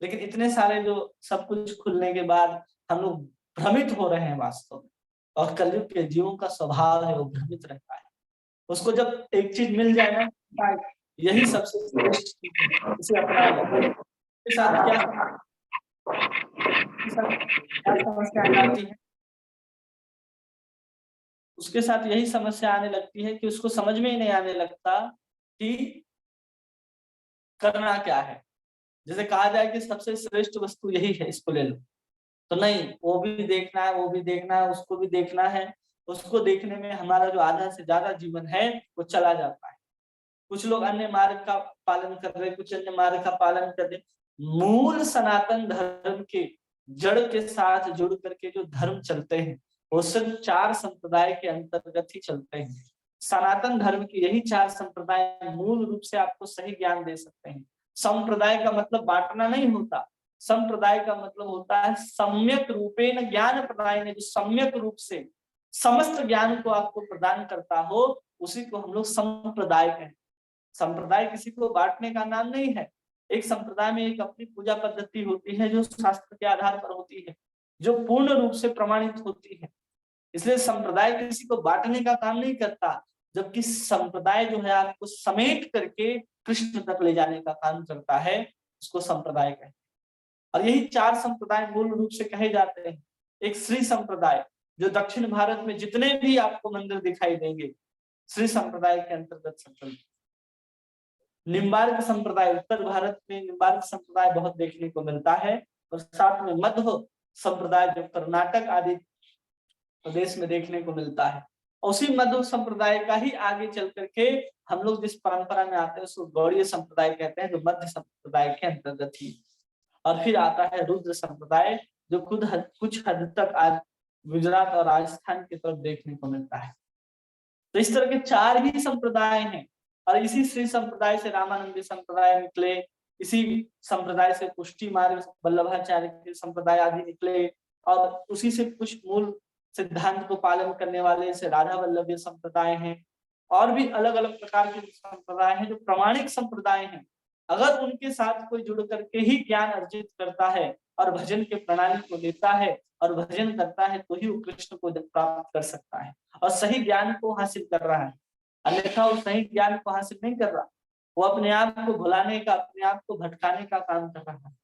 S1: लेकिन इतने सारे जो सब कुछ खुलने के बाद हम लोग भ्रमित हो रहे हैं वास्तव में, और कलयुग के जीवों का स्वभाव है वो भ्रमित रहता है। उसको जब एक चीज मिल जाए ना, यही सबसे श्रेष्ठ चीज है, इसे अपना लो। इसके साथ क्या समस्या आ जाती है? उसके साथ यही समस्या आने लगती है कि उसको समझ में ही नहीं आने लगता कि करना क्या है। जैसे कहा जाए कि सबसे श्रेष्ठ वस्तु यही है, इसको ले लो, तो नहीं, वो भी देखना है, वो भी देखना है, उसको भी देखना है, उसको देखने में हमारा जो आधा से ज्यादा जीवन है वो चला जाता है। कुछ लोग अन्य मार्ग का पालन कर रहे, कुछ अन्य मार्ग का पालन कर रहे। मूल सनातन धर्म के जड़ के साथ जुड़ करके जो धर्म चलते हैं वो सिर्फ 4 संप्रदाय के अंतर्गत ही चलते हैं। सनातन धर्म की यही 4 संप्रदाय मूल रूप से आपको सही ज्ञान दे सकते हैं। संप्रदाय का मतलब बांटना नहीं होता, संप्रदाय का मतलब होता है सम्यक रूपेण ज्ञान प्रदाय, जो सम्यक रूप से समस्त ज्ञान को आपको प्रदान करता हो उसी को हम लोग संप्रदाय कहते हैं। संप्रदाय किसी को बांटने का नाम नहीं है। एक संप्रदाय में एक अपनी पूजा पद्धति होती है जो शास्त्र के आधार पर होती है, जो पूर्ण रूप से प्रमाणित होती है। इसलिए संप्रदाय किसी को बांटने का काम नहीं करता, जबकि संप्रदाय जो है आपको समेट करके कृष्ण तक ले जाने का काम करता है, उसको संप्रदाय कहते हैं। और यही 4 संप्रदाय मूल रूप से कहे जाते हैं। एक श्री संप्रदाय जो दक्षिण भारत में जितने भी आपको मंदिर दिखाई देंगे श्री संप्रदाय के अंतर्गत चलते। निम्बार्क संप्रदाय, उत्तर भारत में निम्बार्क संप्रदाय बहुत देखने को मिलता है, और साथ में मध्व संप्रदाय जो कर्नाटक आदि प्रदेश में देखने को मिलता है। उसी मध्व संप्रदाय का ही आगे चल करके हम लोग जिस परंपरा में आते हैं उसको गौड़ीय संप्रदाय कहते हैं, जो मध्य संप्रदाय के अंतर्गत ही। और फिर आता है रुद्र संप्रदाय जो कुछ हद तक आज गुजरात और राजस्थान की तरफ देखने को मिलता है। तो इस तरह के 4 ही संप्रदाय हैं, और इसी श्री संप्रदाय से रामानंदी संप्रदाय निकले, इसी संप्रदाय से पुष्टि मार्ग वल्लभाचार्य के संप्रदाय आदि निकले, और उसी से कुछ मूल सिद्धांत को पालन करने वाले से राधा वल्लभीय संप्रदाय हैं। और भी अलग अलग प्रकार के संप्रदाय हैं जो प्रामाणिक संप्रदाय हैं। अगर उनके साथ कोई जुड़ करके ही ज्ञान अर्जित करता है और भजन के प्रणाली को लेता है और भजन करता है तो ही वो कृष्ण को प्राप्त कर सकता है और सही ज्ञान को हासिल कर रहा है। अन्यथा वो सही ज्ञान को हासिल नहीं कर रहा, वो अपने आप को भुलाने का, अपने आप को भटकाने का काम कर रहा है।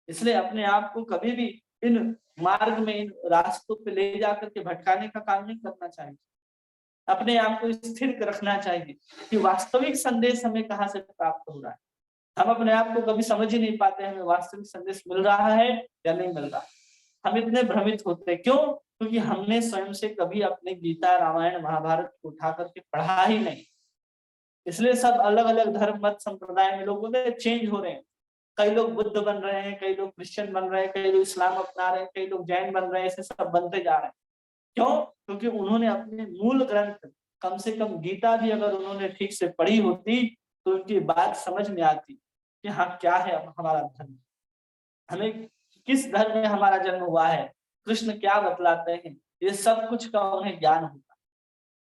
S1: इसलिए अपने आप को कभी भी इन मार्ग में, इन रास्तों पे ले जाकर के भटकाने का काम नहीं करना चाहिए। अपने आप को स्थिर रखना चाहिए कि वास्तविक संदेश हमें कहाँ से प्राप्त हो रहा है। हम अपने आप को कभी समझ ही नहीं पाते हमें वास्तविक संदेश मिल रहा है या नहीं मिल रहा। हम इतने भ्रमित होते हैं, क्यों? क्योंकि हमने स्वयं से कभी अपने गीता, रामायण, महाभारत को उठा करके पढ़ा ही नहीं। इसलिए सब अलग अलग धर्म मत संप्रदाय में लोग चेंज हो रहे हैं। कई लोग बुद्ध बन रहे हैं, कई लोग क्रिश्चियन बन रहे हैं, कई लोग इस्लाम अपना रहे हैं, कई लोग जैन बन रहे हैं, ऐसे सब बनते जा रहे हैं। क्यों? क्योंकि उन्होंने अपने मूल ग्रंथ, कम से कम गीता भी अगर उन्होंने ठीक से पढ़ी होती तो उनकी बात समझ में आती कि हाँ क्या है हमारा धर्म, हमें किस धर्म में हमारा जन्म हुआ है, कृष्ण क्या बतलाते हैं, ये सब कुछ का उन्हें ज्ञान होता।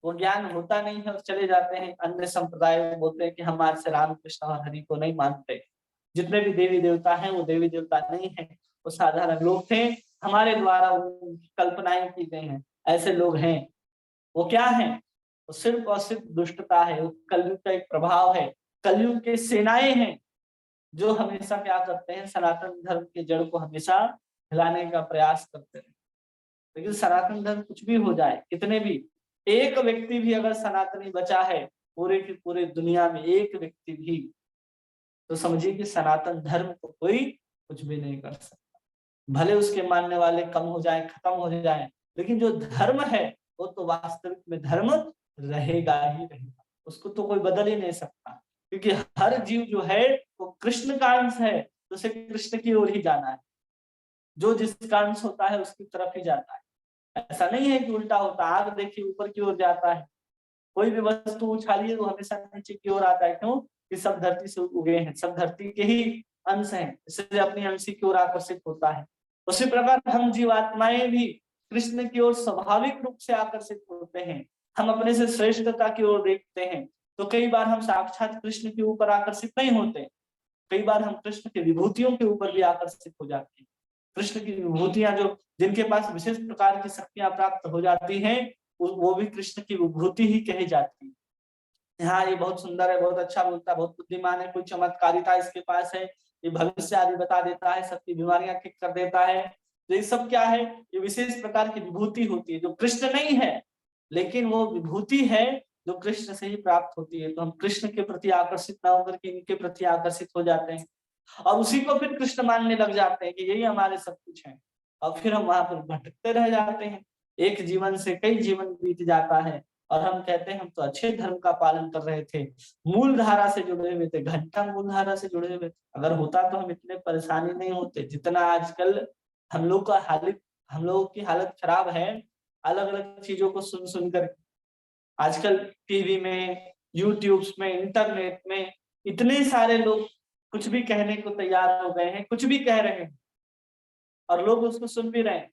S1: वो ज्ञान होता नहीं है और चले जाते हैं अन्य संप्रदाय में, बोलते हैं कि हम आज से राम कृष्ण और हरि को नहीं मानते। जितने भी देवी देवता हैं वो देवी देवता नहीं है, वो साधारण लोग थे, हमारे द्वारा उनकी कल्पनाएं की गई हैं, ऐसे लोग हैं। वो क्या है? वो सिर्फ और सिर्फ दुष्टता है, वो कलयुग का एक प्रभाव है। कलयुग के सेनाएं हैं जो हमेशा क्या करते हैं, सनातन धर्म के जड़ को हमेशा हिलाने का प्रयास करते हैं। लेकिन सनातन धर्म कुछ भी हो जाए, कितने भी, एक व्यक्ति भी अगर सनातनी बचा है पूरे की पूरे दुनिया में, एक व्यक्ति भी, तो समझिए कि सनातन धर्म को कोई कुछ भी नहीं कर सकता। भले उसके मानने वाले कम हो जाए, खत्म हो जाए, लेकिन जो धर्म है वो तो वास्तविक में धर्म रहेगा ही रहेगा, उसको तो कोई बदल ही नहीं सकता। क्योंकि हर जीव जो है वो कृष्ण का अंश है, तो उसे कृष्ण की ओर ही जाना है। जो जिसका अंश होता है उसकी तरफ ही जाता है। ऐसा नहीं है कि उल्टा होता है। आग देखिए ऊपर की ओर जाता है, कोई भी वस्तु उछालिए तो हमेशा नीचे की ओर आता है। क्यों? कि सब धरती से उगे हैं, सब धरती के ही अंश हैं, इसलिए अपनी अंश की ओर आकर्षित होता है। उसी प्रकार हम जीवात्माएं भी कृष्ण की ओर स्वाभाविक रूप से आकर्षित होते हैं। हम अपने से श्रेष्ठता की ओर देखते हैं, तो कई बार हम साक्षात कृष्ण के ऊपर आकर्षित नहीं होते, कई बार हम कृष्ण की विभूतियों के ऊपर भी आकर्षित हो जाते हैं। कृष्ण की विभूतियां जो, जिनके पास विशेष प्रकार की शक्तियां प्राप्त हो जाती हैं, वो भी कृष्ण की विभूति ही कही जाती है। हाँ, ये बहुत सुंदर है, बहुत अच्छा बोलता है, बहुत बुद्धिमान है, कोई चमत्कारिता इसके पास है, ये भविष्य आदि बता देता है, सबकी बीमारियां ठीक कर देता है। तो ये सब क्या है? ये विशेष प्रकार की विभूति होती है जो कृष्ण नहीं है, लेकिन वो विभूति है जो कृष्ण से ही प्राप्त होती है। तो हम कृष्ण के प्रति आकर्षित ना होकर के इनके प्रति आकर्षित हो जाते हैं, और उसी को फिर कृष्ण मानने लग जाते हैं कि यही हमारे सब कुछ है, और फिर हम वहां पर भटकते रह जाते हैं। एक जीवन से कई जीवन बीत जाता है और हम कहते हैं हम तो अच्छे धर्म का पालन कर रहे थे, मूल धारा से जुड़े हुए थे, घंटा मूल धारा से जुड़े हुए थे। अगर होता तो हम इतने परेशानी नहीं होते जितना आजकल हम लोगों की हालत खराब है, अलग अलग चीजों को सुन सुन कर। आजकल टीवी में, यूट्यूब्स में, इंटरनेट में इतने सारे लोग कुछ भी कहने को तैयार हो गए हैं, कुछ भी कह रहे हैं और लोग उसको सुन भी रहे हैं।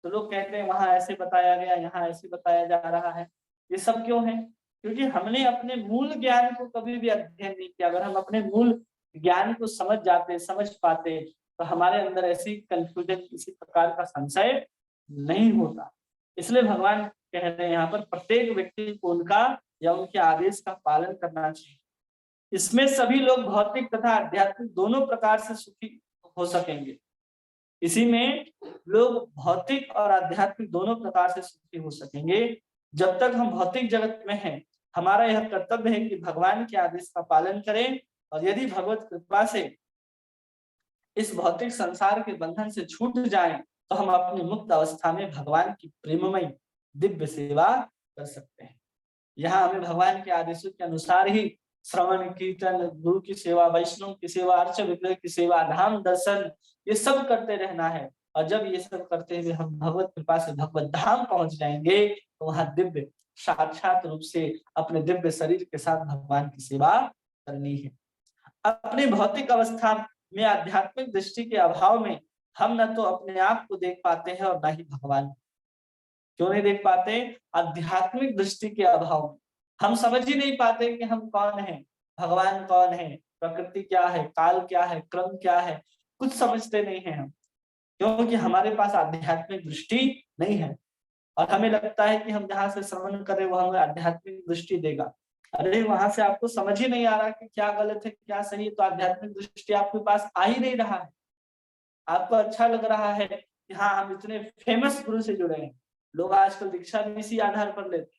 S1: तो लोग कहते हैं वहां ऐसे बताया गया, यहाँ ऐसे बताया जा रहा है। ये सब क्यों है? क्योंकि हमने अपने मूल ज्ञान को कभी भी अध्ययन नहीं किया। अगर हम अपने मूल ज्ञान को समझ जाते, समझ पाते, तो हमारे अंदर ऐसी कंफ्यूजन, किसी प्रकार का संशय नहीं होता। इसलिए भगवान कह रहे हैं यहाँ पर प्रत्येक व्यक्ति को उनका या उनके आदेश का पालन करना चाहिए। इसमें सभी लोग भौतिक तथा आध्यात्मिक दोनों प्रकार से सुखी हो सकेंगे। इसी में लोग भौतिक और आध्यात्मिक दोनों प्रकार से सुखी हो सकेंगे। जब तक हम भौतिक जगत में हैं, हमारा यह कर्तव्य है कि भगवान के आदेश का पालन करें और यदि भगवत कृपा से इस भौतिक संसार के बंधन से छूट जाएं, तो हम अपनी मुक्त अवस्था में भगवान की प्रेममय दिव्य सेवा कर सकते हैं। यहाँ हमें भगवान के आदेशों के अनुसार ही श्रवण कीर्तन, गुरु की सेवा, वैष्णव की सेवा, अर्च विग्रह की सेवा, धाम दर्शन, ये सब करते रहना है। और जब ये सब करते हुए हम भगवत कृपा से भगवत धाम पहुंच जाएंगे, तो वहां दिव्य साक्षात रूप से अपने दिव्य शरीर के साथ भगवान की सेवा करनी है। अपनी भौतिक अवस्था में आध्यात्मिक दृष्टि के अभाव में हम न तो अपने आप को देख पाते हैं और न ही भगवान। क्यों नहीं देख पाते? आध्यात्मिक दृष्टि के अभाव में हम समझ ही नहीं पाते कि हम कौन हैं, भगवान कौन है, प्रकृति क्या है, काल क्या है, क्रम क्या है, कुछ समझते नहीं हैं हम। क्योंकि हमारे पास आध्यात्मिक दृष्टि नहीं है और हमें लगता है कि हम जहाँ से श्रवण करें वो हमें आध्यात्मिक दृष्टि देगा। अरे वहां से आपको समझ ही नहीं आ रहा कि क्या गलत है क्या सही है, तो आध्यात्मिक दृष्टि आपके पास आ ही नहीं रहा है। आपको अच्छा लग रहा है कि हाँ हम इतने फेमस गुरु से जुड़े हैं। लोग आजकल दीक्षा भी इसी आधार पर लेते हैं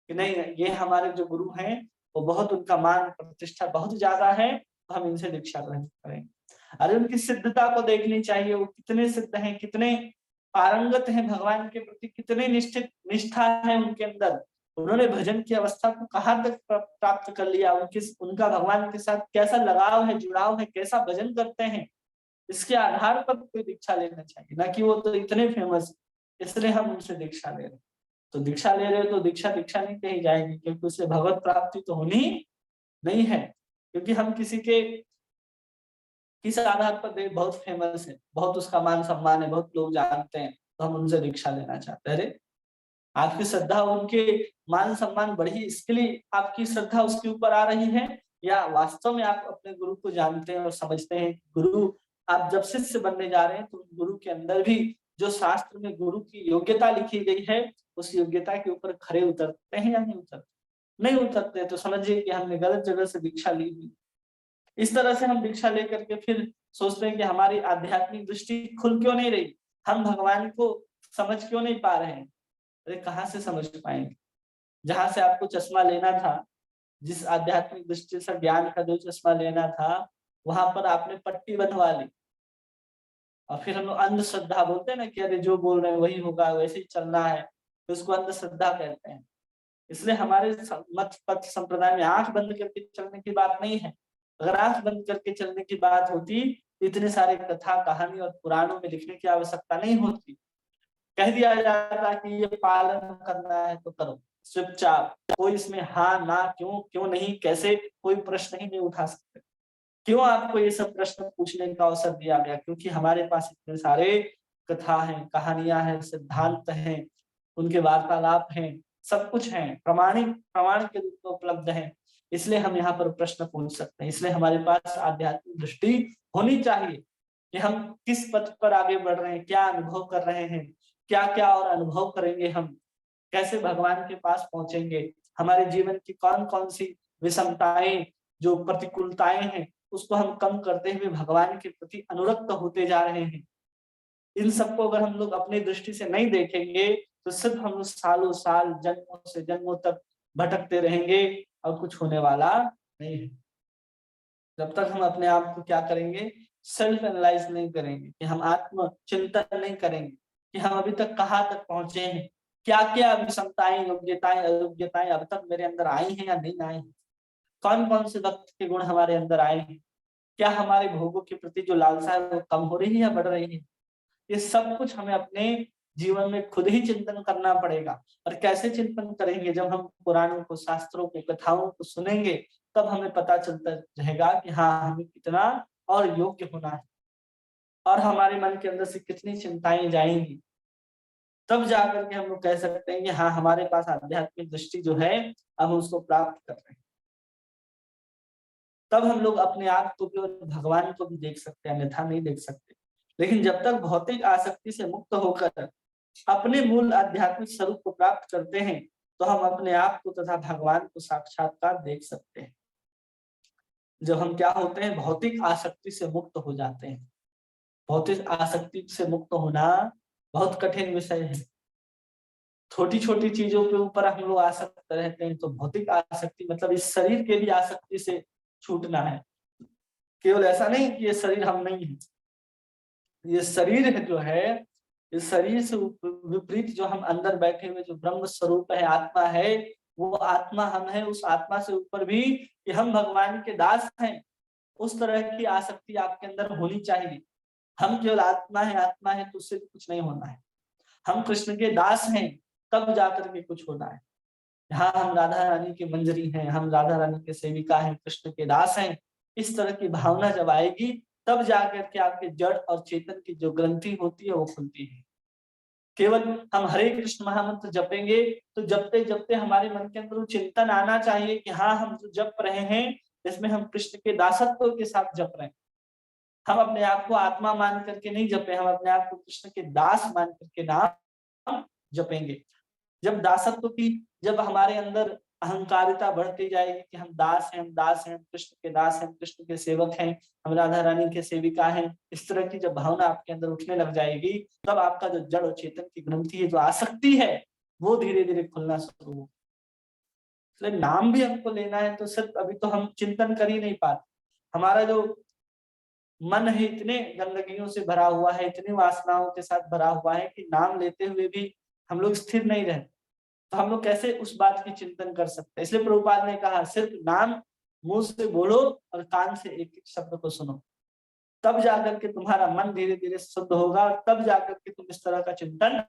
S1: कि नहीं ये हमारे जो गुरु हैं वो बहुत, उनका मान प्रतिष्ठा बहुत ज्यादा है, तो हम इनसे दीक्षा ग्रहण करेंगे। अरे उनकी सिद्धता को देखनी चाहिए, वो कितने सिद्ध हैं, कितने पारंगत हैं भगवान के प्रति, कितने निष्ठित निष्ठा है उनके अंदर। उन्होंने भजन की अवस्था को कहाँ तक प्राप्त कर लिया, उनका भगवान के साथ कैसा लगाव है, जुड़ाव है, कैसा भजन करते हैं, इसके आधार पर कोई दीक्षा लेना चाहिए। ना कि वो तो इतने फेमस इसलिए हम उनसे दीक्षा ले रहे। तो दीक्षा ले रहे हो तो दीक्षा दीक्षा नहीं कही जाएगी, क्योंकि उससे भगवत प्राप्ति तो होनी नहीं है। क्योंकि हम किसी के किस आधार पर बहुत फेमस है, बहुत उसका मान सम्मान है, बहुत लोग जानते हैं, तो हम उनसे दीक्षा लेना चाहते हैं। अरे आपकी श्रद्धा उनके मान सम्मान बढ़ी, इसके लिए आपकी श्रद्धा उसके ऊपर आ रही है, या वास्तव में आप अपने गुरु को जानते हैं और समझते हैं गुरु, आप जब शिष्य बनने जा रहे हैं तो गुरु के अंदर भी जो शास्त्र में गुरु की योग्यता लिखी गई है, उस योग्यता के ऊपर खरे उतरते हैं या नहीं उतरते? नहीं उतरते तो समझिए कि हमने गलत जगह से दीक्षा ली हुई। इस तरह से हम दीक्षा लेकर के फिर सोचते हैं कि हमारी आध्यात्मिक दृष्टि खुल क्यों नहीं रही, हम भगवान को समझ क्यों नहीं पा रहे हैं। अरे कहाँ से समझ पाएंगे? जहां से आपको चश्मा लेना था, जिस आध्यात्मिक दृष्टि से ज्ञान का जो चश्मा लेना था, वहां पर आपने पट्टी बंधवा ली और फिर हम लोग अंधश्रद्धा बोलते हैं ना कि अरे जो बोल रहे हैं वही होगा, वैसे ही चलना है, तो उसको अंधश्रद्धा कहते हैं। इसलिए हमारे मत पथ संप्रदाय में आंख बंद करके चलने की बात नहीं है। अगर आंख बंद करके चलने की बात होती, इतने सारे कथा कहानी और पुराणों में लिखने की आवश्यकता नहीं होती। कह दिया जाता कि ये पालन करना है तो करो चुपचाप, कोई इसमें हाँ ना क्यों क्यों नहीं कैसे कोई प्रश्न ही नहीं उठा सकते। क्यों आपको ये सब प्रश्न पूछने का अवसर दिया गया? क्योंकि हमारे पास इतने सारे कथा हैं, कहानियां हैं, सिद्धांत हैं, उनके वार्तालाप हैं, सब कुछ है, प्रमाण के रूप में उपलब्ध है। इसलिए हम यहाँ पर प्रश्न पूछ सकते हैं। इसलिए हमारे पास आध्यात्मिक दृष्टि होनी चाहिए कि हम किस पथ पर आगे बढ़ रहे हैं, क्या अनुभव कर रहे हैं, क्या क्या और अनुभव करेंगे, हम कैसे भगवान के पास पहुंचेंगे, हमारे जीवन की कौन कौन सी विषमताएं, जो प्रतिकूलताएं हैं, उसको हम कम करते हुए भगवान के प्रति अनुरक्त होते जा रहे हैं। इन सबको अगर हम लोग अपनी दृष्टि से नहीं देखेंगे तो सिर्फ हम लोग सालों साल, जन्मों से जन्मों तक भटकते रहेंगे और कुछ होने वाला नहीं है। जब तक हम अपने आप को क्या करेंगे, सेल्फ एनालाइज नहीं करेंगे, कि हम आत्म चिंतन नहीं करेंगे, कि हम अभी तक कहाँ तक पहुंचे हैं, क्या क्या विषमताएं, योग्यताएं, अयोग्यताएं अब तक मेरे अंदर आई हैं या नहीं आई हैं, कौन कौन से भक्त के गुण हमारे अंदर आए हैं, क्या हमारे भोगों के प्रति जो लालसा है वो कम हो रही है या बढ़ रही है। ये सब कुछ हमें अपने जीवन में खुद ही चिंतन करना पड़ेगा। और कैसे चिंतन करेंगे, जब हम पुराणों को, शास्त्रों को, कथाओं को सुनेंगे, तब हमें पता चलता रहेगा कि हाँ, हमें कितना और योग्य होना है, और हमारे मन के अंदर से कितनी चिंताएं जाएंगी। तब जाकर के हम लोग कह सकते हैं कि हाँ, हमारे पास आध्यात्मिक दृष्टि जो है हम उसको प्राप्त कर रहे हैं। तब हम लोग अपने आप को भी और भगवान को भी देख सकते हैं, अन्यथा नहीं देख सकते। लेकिन जब तक भौतिक आसक्ति से मुक्त होकर अपने मूल आध्यात्मिक स्वरूप को प्राप्त करते हैं, तो हम अपने आप को तथा भगवान को साक्षात्कार देख सकते हैं। जब हम क्या होते हैं, भौतिक आसक्ति से मुक्त हो जाते हैं। भौतिक आसक्ति से मुक्त होना बहुत कठिन विषय है। छोटी छोटी चीजों के ऊपर हम लोग आसक्त रहते हैं, तो भौतिक आसक्ति मतलब इस शरीर के भी आसक्ति से छूटना है। केवल ऐसा नहीं कि ये शरीर हम नहीं है, ये शरीर है जो है, इस शरीर से विपरीत जो हम अंदर बैठे हुए जो ब्रह्म स्वरूप है, आत्मा है, वो आत्मा हम है। उस आत्मा से ऊपर भी कि हम भगवान के दास हैं, उस तरह की आसक्ति आपके अंदर होनी चाहिए। हम केवल आत्मा है तो उससे कुछ नहीं होना है। हम कृष्ण के दास हैं, तब जाकर के कुछ होना है। हाँ, हम राधा रानी की मंजरी हैं, हम राधा रानी के सेविका हैं, कृष्ण के दास हैं। इस तरह की भावना जब आएगी, तब जाकर के आपके जड़ और चेतन की जो ग्रंथि होती है वो खुलती है। केवल हम हरे कृष्ण महामंत्र जपेंगे, तो जपते जपते हमारे मन के अंदर वो चिंतन आना चाहिए कि हाँ, हम जो जप रहे हैं इसमें हम कृष्ण के दासत्व के साथ जप रहे हैं। हम अपने आप को आत्मा मान करके नहीं जपे, हम अपने आप को कृष्ण के दास मान करके नाम जपेंगे। जब दासत्व की, जब हमारे अंदर अहंकारिता बढ़ती जाएगी कि हम दास हैं, हम दास हैं, कृष्ण के दास हैं, कृष्ण के सेवक हैं, हम राधा रानी के सेविका हैं, इस तरह की जब भावना आपके अंदर उठने लग जाएगी, तब आपका जो जड़ और चेतन की ग्रंथि है, जो आसक्ति है, वो धीरे धीरे खुलना शुरू हो। इसलिए नाम भी हमको लेना है तो सिर्फ अभी तो हम चिंतन कर ही नहीं पाते। हमारा जो मन है इतने गंदगियों से भरा हुआ है, इतनी वासनाओं के साथ भरा हुआ है कि नाम लेते हुए भी हम लोग स्थिर नहीं रहते। तो हम लोग कैसे उस बात की चिंतन कर सकते हैं। इसलिए प्रभुपाद ने कहा, सिर्फ नाम मुंह से बोलो और कान से एक एक शब्द को सुनो, तब जाकर के तुम्हारा मन धीरे धीरे शुद्ध होगा, तब जाकर के तुम इस तरह का चिंतन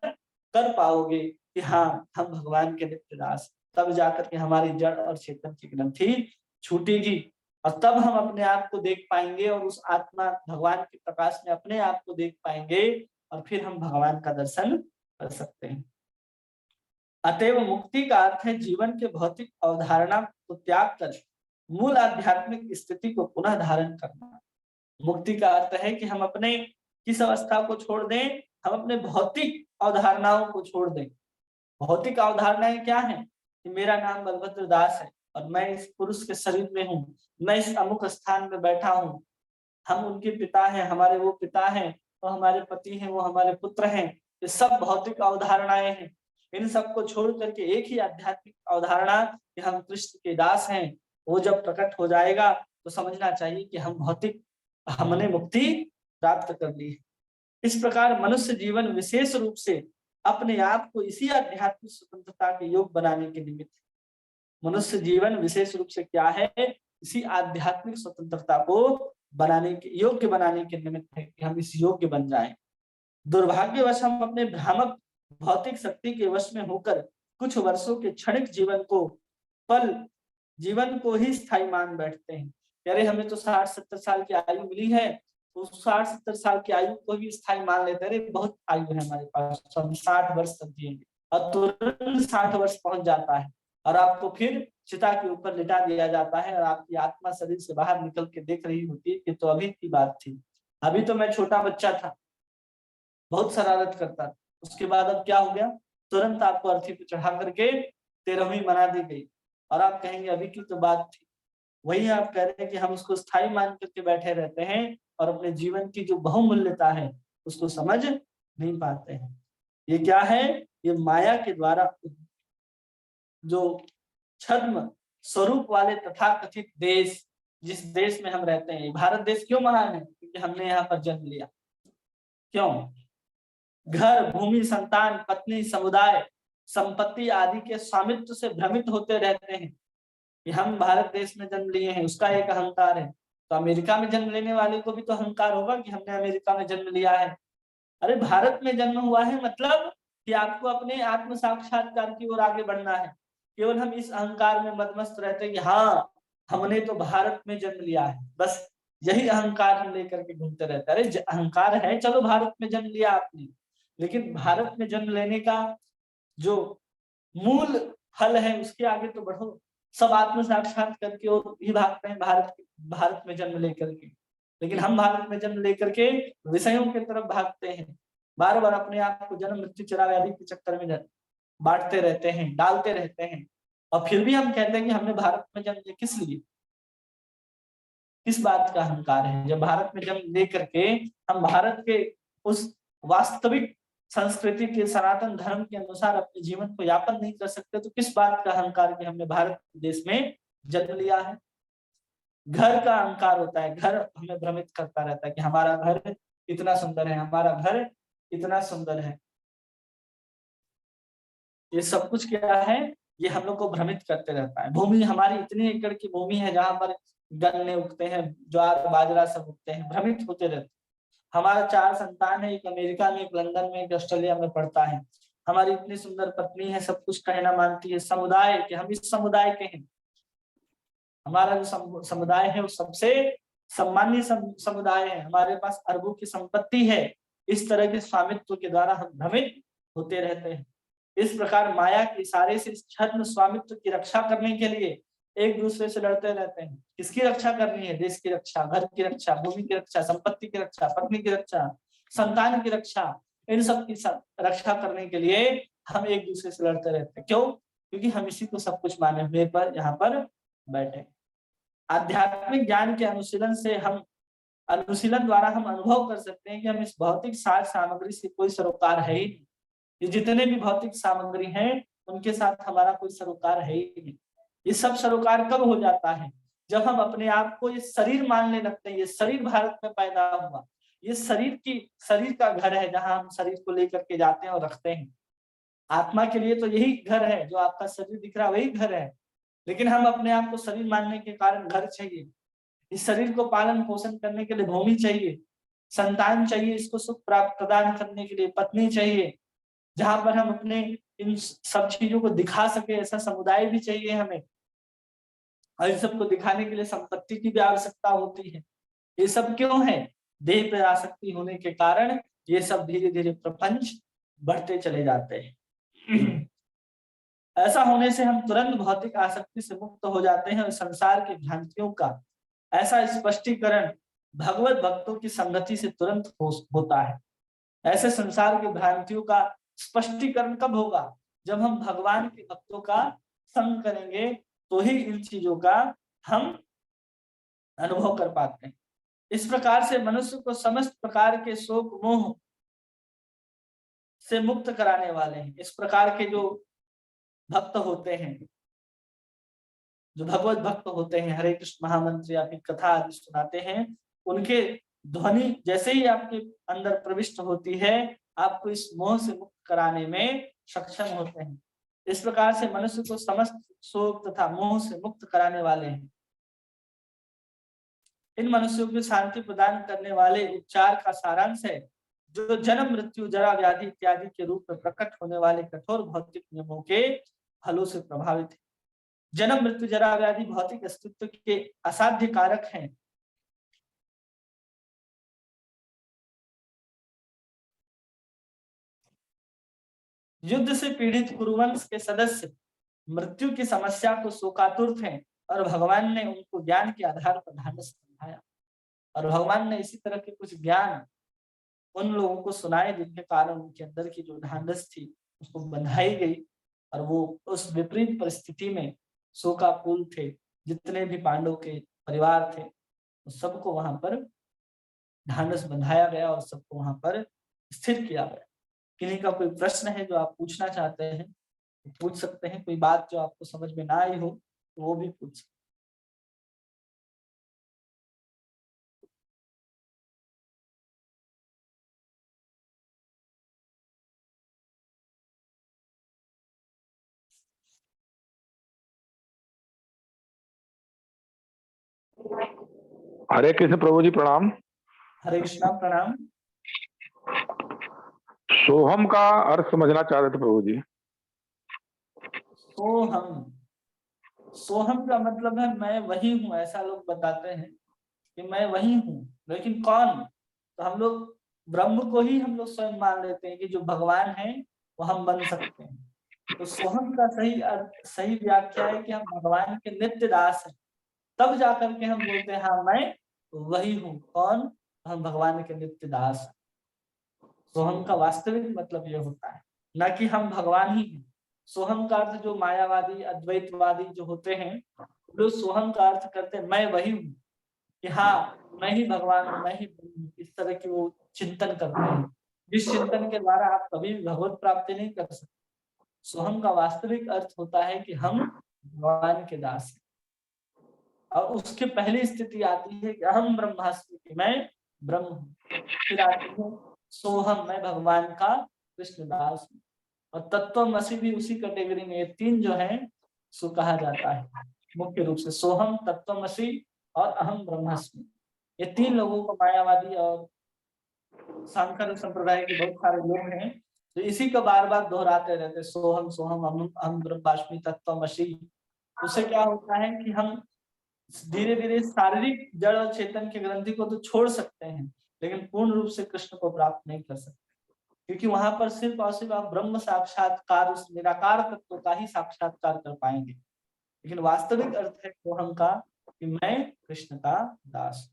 S1: कर पाओगे कि हाँ, हम भगवान के नित्य दास। तब जाकर के हमारी जड़ और चेतन की ग्रंथि छूटेगी, और तब हम अपने आप को देख पाएंगे और उस आत्मा भगवान के प्रकाश में अपने आप को देख पाएंगे, और फिर हम भगवान का दर्शन कर सकते हैं। अतएव मुक्ति का अर्थ है जीवन के भौतिक अवधारणा को त्याग कर मूल आध्यात्मिक स्थिति को पुनः धारण करना। मुक्ति का अर्थ है कि हम अपने किस अवस्था को छोड़ दें, हम अपने भौतिक अवधारणाओं को छोड़ दें। भौतिक अवधारणाएं क्या है कि मेरा नाम बलभद्र दास है और मैं इस पुरुष के शरीर में हूँ, मैं इस अमुक स्थान में बैठा हूँ, हम उनके पिता हैं, हमारे वो पिता हैं, वो हमारे पति हैं, वो हमारे पुत्र हैं। ये सब भौतिक अवधारणाएं हैं। इन सबको छोड़ करके एक ही आध्यात्मिक अवधारणा कि हम कृष्ण के दास हैं, वो जब प्रकट हो जाएगा तो समझना चाहिए कि हम भौतिक, हमने मुक्ति प्राप्त कर ली है। इस प्रकार मनुष्य जीवन विशेष रूप से अपने आप को इसी आध्यात्मिक स्वतंत्रता के योग बनाने के निमित्त, मनुष्य जीवन विशेष रूप से क्या है, इसी आध्यात्मिक स्वतंत्रता को बनाने के, योग्य बनाने के निमित्त है कि हम इस योग्य बन जाएं। दुर्भाग्यवश हम अपने भ्रामक भौतिक शक्ति के वश में होकर कुछ वर्षों के क्षणिक जीवन को, पल जीवन को ही स्थायी मान बैठते हैं। अरे हमें तो 60-70 साल की आयु मिली है, तो 60-70 साल की आयु को भी स्थायी मान लेते हैं। अरे बहुत आयु है हमारे पास, तो हम 60 वर्ष तक जिएंगे, और तुरंत 60 वर्ष पहुंच जाता है और आपको फिर चिता के ऊपर लिटा दिया जाता है, और आपकी आत्मा शरीर से बाहर निकल के देख रही होती है कि तो अभी की बात थी, अभी तो मैं छोटा बच्चा था, बहुत शरारत करता था, उसके बाद अब क्या हो गया, तुरंत आपको अर्थी पे चढ़ा करके 13वीं मना दी गई, और आप कहेंगे अभी की तो बात थी। वही आप कह रहे हैं कि हम उसको स्थायी मान करके बैठे रहते हैं और अपने जीवन की जो बहुमूल्यता है उसको समझ नहीं पाते हैं। ये क्या है, ये माया के द्वारा जो छद्म स्वरूप वाले तथाकथित देश, जिस देश में हम रहते हैं, भारत देश क्यों महान है, क्योंकि हमने यहाँ पर जन्म लिया। क्यों? घर, भूमि, संतान, पत्नी, समुदाय, संपत्ति आदि के स्वामित्व से भ्रमित होते रहते हैं कि हम भारत देश में जन्म लिए हैं, उसका एक अहंकार है। तो अमेरिका में जन्म लेने वाले को भी तो अहंकार होगा कि हमने अमेरिका में जन्म लिया है। अरे भारत में जन्म हुआ है मतलब कि आपको अपने आत्म साक्षात्कार की ओर आगे बढ़ना है। केवल हम इस अहंकार में मदमस्त रहते हैं कि हाँ हमने तो भारत में जन्म लिया है, बस यही अहंकार हम लेकर के घूमते रहते हैं। अरे अहंकार है, चलो भारत में जन्म लिया आपने, लेकिन भारत में जन्म लेने का जो मूल फल है उसके आगे तो बढ़ो। सब आत्म साक्षात करके और ही भागते हैं भारत में जन्म लेकर के, लेकिन हम भारत में जन्म लेकर के विषयों की तरफ भागते हैं। बार बार अपने आप को जन्म मृत्यु चरा व्याधि के चक्कर में बांटते रहते हैं, डालते रहते हैं, और फिर भी हम कहते हैं कि हमने भारत में जन्म लिया। किस लिए, किस बात का अहंकार है? जब भारत में जन्म लेकर के हम भारत के उस वास्तविक संस्कृति के सनातन धर्म के अनुसार अपने जीवन को यापन नहीं कर सकते, तो किस बात का अहंकार कि हमने भारत देश में जन्म लिया है? घर का अहंकार होता है, घर हमें भ्रमित करता रहता है कि हमारा घर इतना सुंदर है, हमारा घर इतना सुंदर है। ये सब कुछ क्या है? ये हम लोग को भ्रमित करते रहता है। भूमि, हमारी इतनी एकड़ की भूमि है जहां पर गन्ने उगते हैं, ज्वार बाजरा सब उगते हैं, भ्रमित होते रहते हैं। हमारा 4 संतान है, एक अमेरिका में, एक लंदन में, एक ऑस्ट्रेलिया में पढ़ता है। हमारी इतनी सुंदर पत्नी है, सब कुछ कहना मानती है। समुदाय के, हम इस समुदाय के हैं। हमारा जो समुदाय है वो सबसे सम्मानीय समुदाय है। हमारे पास अरबों की संपत्ति है। इस तरह के स्वामित्व के द्वारा हम भ्रमित होते रहते हैं। इस प्रकार माया के इशारे से इस छद्म स्वामित्व की रक्षा करने के लिए एक दूसरे से लड़ते रहते हैं। किसकी रक्षा करनी है? देश की रक्षा, घर की रक्षा, भूमि की रक्षा, संपत्ति की रक्षा, पत्नी की रक्षा, संतान की रक्षा। इन सब की रक्षा करने के लिए हम एक दूसरे से लड़ते रहते हैं। क्यों? क्योंकि हम इसी को सब कुछ माने हुए पर यहाँ पर बैठे। आध्यात्मिक ज्ञान के अनुशीलन द्वारा हम अनुभव कर सकते हैं कि हम इस भौतिक साज सामग्री से कोई सरोकार है ही नहीं। ये जितने भी भौतिक सामग्री हैं उनके साथ हमारा कोई सरोकार है ही नहीं। ये सब सरोकार कब हो जाता है? जब हम अपने आप को ये शरीर मानने लगते हैं। ये शरीर भारत में पैदा हुआ, ये शरीर का घर है जहां हम शरीर को लेकर के जाते हैं और रखते हैं। आत्मा के लिए तो यही घर है, जो आपका शरीर दिख रहा है वही घर है। लेकिन हम अपने आप को शरीर मानने के कारण घर चाहिए, इस शरीर को पालन पोषण करने के लिए भूमि चाहिए, संतान चाहिए, इसको सुख प्राप्त प्रदान करने के लिए पत्नी चाहिए, जहां पर हम अपने इन सब चीजों को दिखा सके ऐसा समुदाय भी चाहिए हमें, और इन सबको दिखाने के लिए संपत्ति की भी आवश्यकता होती है। ये सब क्यों है? देह पर आसक्ति होने के कारण ये सब धीरे धीरे प्रपंच बढ़ते चले जाते हैं। ऐसा होने से हम तुरंत भौतिक आसक्ति से मुक्त हो जाते हैं और संसार की भ्रांतियों का ऐसा स्पष्टीकरण भगवत भक्तों की संगति से तुरंत होता है। ऐसे संसार की भ्रांतियों का स्पष्टीकरण कब होगा? जब हम भगवान के भक्तों का संग करेंगे, तो ही इन चीजों का हम अनुभव कर पाते हैं। इस प्रकार से मनुष्य को समस्त प्रकार के शोक मोह से मुक्त कराने वाले हैं। इस प्रकार के जो भक्त होते हैं, जो भगवत भक्त होते हैं, हरे कृष्ण महामंत्र या फिर कथा आदि सुनाते हैं, उनके ध्वनि जैसे ही आपके अंदर प्रविष्ट होती है, आपको इस मोह से मुक्त कराने में सक्षम होते हैं। इस प्रकार से मनुष्य को समस्त शोक तथा मोह से मुक्त कराने वाले हैं। इन मनुष्यों को शांति प्रदान करने वाले उपचार का सारांश है, जो जन्म मृत्यु जरा व्याधि इत्यादि के रूप में प्रकट होने वाले कठोर भौतिक नियमों के फलों से प्रभावित है। जन्म मृत्यु जरा व्याधि भौतिक अस्तित्व के असाध्य कारक हैं। युद्ध से पीड़ित कुरुवंश के सदस्य मृत्यु की समस्या को शोकातुर थे, और भगवान ने उनको ज्ञान के आधार पर ढांढस समझाया। और भगवान ने इसी तरह के कुछ ज्ञान उन लोगों को सुनाए, जिनके कारण उनके अंदर की जो ढांढस थी उसको बंधाई गई, और वो उस विपरीत परिस्थिति में शोकाकुल थे। जितने भी पांडव के परिवार थे सबको वहां पर ढांढस बंधाया गया और सबको वहां पर स्थिर किया गया। किन्हीं का कोई प्रश्न है जो आप पूछना चाहते हैं तो पूछ सकते हैं। कोई बात जो आपको समझ में ना आई हो तो वो भी पूछ सकते हैं।
S2: हरे कृष्ण प्रभु जी, प्रणाम।
S1: हरे कृष्णा, प्रणाम।
S2: सोहम का अर्थ समझना चाह रहे थे प्रभु जी।
S1: सोहम, सोहम का मतलब है मैं वही हूँ, ऐसा लोग बताते हैं कि मैं वही हूँ। लेकिन कौन? तो हम लोग ब्रह्म को ही हम लोग स्वयं मान लेते हैं कि जो भगवान है वो हम बन सकते हैं। तो सोहम का सही अर्थ, सही व्याख्या है कि हम भगवान के नित्य दास हैं। तब जाकर के हम बोलते हैं हाँ मैं वही हूँ। कौन? हम भगवान के नित्य दास हैं। सोहम का वास्तविक मतलब ये होता है, न कि हम भगवान ही हैं। सोहम का अर्थ जो मायावादी अद्वैतवादी जो होते हैं, जो सोहम का अर्थ करते हैं मैं वही हूँ, कि हाँ मैं ही भगवान हूँ, मैं ही हूँ। इस तरह की वो चिंतन करते हैं, जिस चिंतन के द्वारा आप कभी भी भगवत प्राप्ति नहीं कर सकते। सोहम का वास्तविक अर्थ होता है कि हम भगवान के दास हैं। और उसके पहली स्थिति आती है कि अहम ब्रह्मास्मि, कि मैं ब्रह्म हूँ। फिर आती है सोहम, मैं भगवान का कृष्णदास हूँ। और तत्वमसि भी उसी कैटेगरी में, ये तीन जो है सो कहा जाता है मुख्य रूप से। सोहम, तत्वमसि और अहम ब्रह्मास्मि, ये तीन लोगों को मायावादी और सांकर संप्रदाय के बहुत सारे लोग हैं तो इसी को बार बार दोहराते रहते, सोहम सोहम अहम ब्रह्मास्मि तत्वमसि। उससे क्या होता है कि हम धीरे धीरे शारीरिक जड़ और चेतन की ग्रंथि को तो छोड़ सकते हैं, लेकिन पूर्ण रूप से कृष्ण को प्राप्त नहीं कर सकते, क्योंकि वहां पर सिर्फ और सिर्फ आप ब्रह्म साक्षात्कार, उस निराकार तत्व का ही साक्षात्कार कर पाएंगे। लेकिन वास्तविक अर्थ है सोहम का कि मैं कृष्ण का दास।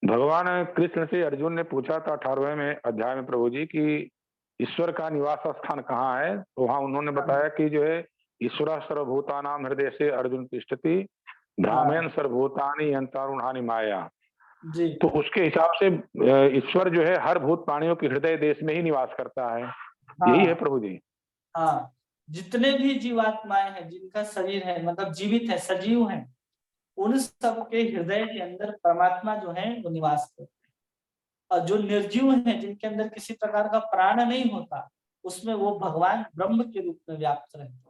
S2: भगवान कृष्ण से अर्जुन ने पूछा था 18वें में अध्याय में प्रभु जी कि ईश्वर का निवास स्थान कहाँ है, तो वहां उन्होंने बताया कि जो है ईश्वर सर्वभूतानाम हृदय से अर्जुन तिष्ठति भ्रामेन सर्वभूतानि अंतरुणानि माया।
S1: जी,
S2: तो उसके हिसाब से ईश्वर जो है हर भूत प्राणियों के हृदय देश में ही निवास करता है। यही है प्रभु जी।
S1: हाँ, जितने भी जीवात्माएं हैं जिनका शरीर है, मतलब जीवित है, सजीव है, उन सबके हृदय के अंदर परमात्मा जो है वो निवास करते हैं। और जो निर्जीव है, जिनके अंदर किसी प्रकार का प्राण नहीं होता, उसमें वो भगवान ब्रह्म के रूप में व्याप्त रहते हैं।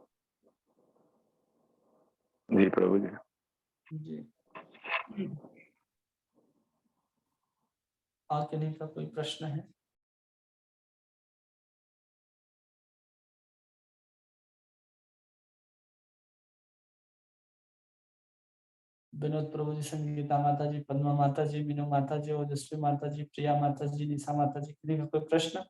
S2: जी प्रभु जी।
S1: जी, और किन्हीं का कोई प्रश्न है? विनोद प्रभु जी, संगीता माता जी, पद्मा माता जी, मीनू माता जी, ओजस्वी माता जी, प्रिया माता जी, निशा माता जी, किसी का कोई प्रश्न?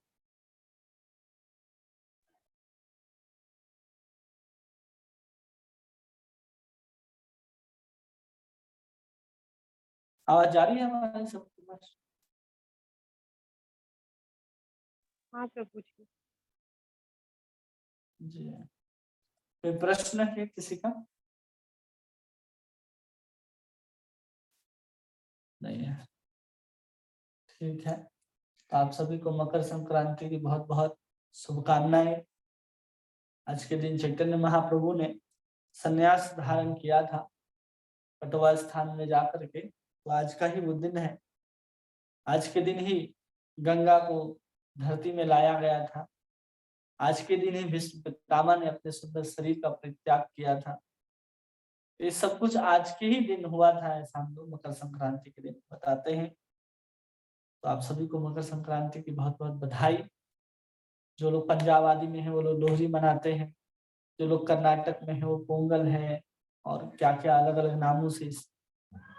S1: आवाज जा रही है हमारी सबके पास?
S3: हाँ सर, पूछिए।
S1: जी, कोई प्रश्न है किसी का? नहीं है, ठीक है। तो आप सभी को मकर संक्रांति की बहुत बहुत शुभकामनाएं। आज के दिन चैतन्य महाप्रभु ने संन्यास धारण किया था कटवा स्थान में जाकर के, तो आज का ही वो दिन है। आज के दिन ही गंगा को धरती में लाया गया था। आज के दिन ही भीष्म पितामह ने अपने सुंदर शरीर का परित्याग किया था। ये सब कुछ आज के ही दिन हुआ था, ऐसा हम लोग मकर संक्रांति के दिन बताते हैं। तो आप सभी को मकर संक्रांति की बहुत बहुत बधाई। जो लोग पंजाब आदि में है वो लोग लोहरी मनाते हैं, जो लोग कर्नाटक में है वो पोंगल है, और क्या क्या अलग अलग नामों से इस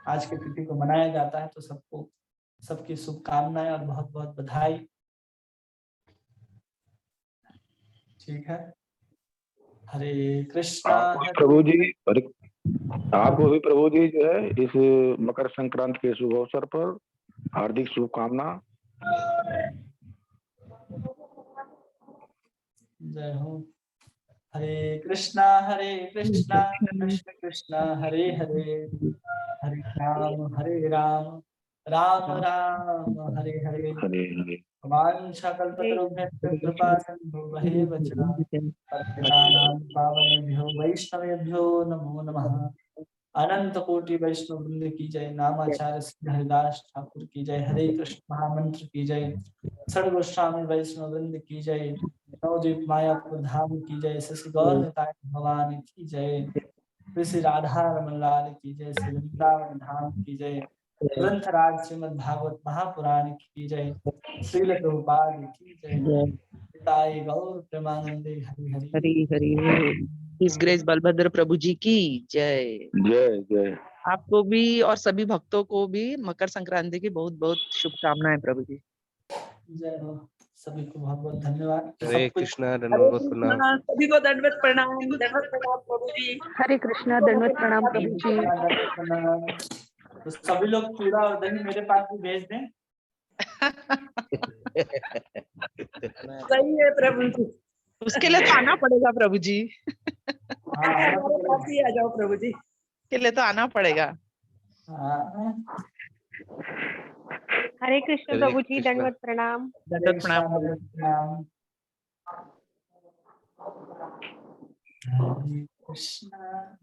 S1: आज के तिथि को मनाया जाता है। तो सबको सबकी शुभकामनाएं और बहुत बहुत बधाई। ठीक है, हरे कृष्णा।
S2: आपको प्रभु जी, आपको भी प्रभु जी जो है इस मकर संक्रांति के शुभ अवसर पर हार्दिक शुभकामना।
S1: जय हो। हरे कृष्णा कृष्ण कृष्ण हरे हरे, हरे राम राम राम हरे हरे।
S2: हरे हरे।
S1: वाञ्छाकल्पतरुभ्यश्च कृपा सिन्धुभ्येव च पतितानां पावनेभ्यो वैष्णवेभ्यो नमो नमः। अनंत कोटि वैष्णव वृंद की जय। नामाचार्य श्री हरिदास ठाकुर की जय। हरे कृष्ण महामंत्र की जय। षड गोस्वामी वैष्णव वृंद की जय। नवद्वीप मायापुर धाम की जय। शशि गौर निताय भगवान की जय। श्री राधा रमन लाल की जय, श्री वृंदावन धाम की जय, ग्रंथराज श्रीमद् भागवत महापुराण की जय, श्रील प्रभुपाद की जय, ताई गौर प्रेमानंदे हरि हरि।
S4: हरी हरी बोल। हिज ग्रेस बलभद्र प्रभु जी की जय।
S2: जय जय।
S4: आपको भी और सभी भक्तों को भी मकर संक्रांति की बहुत बहुत शुभकामनाएं प्रभु जी।
S1: जय हो, सभी को बहुत बहुत धन्यवाद।
S5: हरे
S1: सब कुछ
S5: कृष्णा दंडवत प्रणाम।
S4: सभी को दंडवत प्रणाम, दंडवत प्रणाम प्रभु जी।
S3: हरे कृष्णा दंडवत प्रणाम प्रभु जी।
S1: तो सभी लोग चूड़ा और दही मेरे पास भी भेज दें।
S4: सही है प्रभु जी, उसके लिए तो आना पड़ेगा प्रभु जी।
S1: हाँ, आना तो
S4: हमारे पास
S1: पड़ेगा।
S4: ही आ जाओ प्रभु जी, के लिए तो आना पड़ेगा।
S1: हाँ,
S3: हरे कृष्ण
S5: हरे
S3: प्रभु जी,
S5: कृष्णा।
S3: दंडवत प्रणाम।
S4: दंडवत प्रणाम प्रभु जी।
S1: प्रणाम। हरे कृष्णा।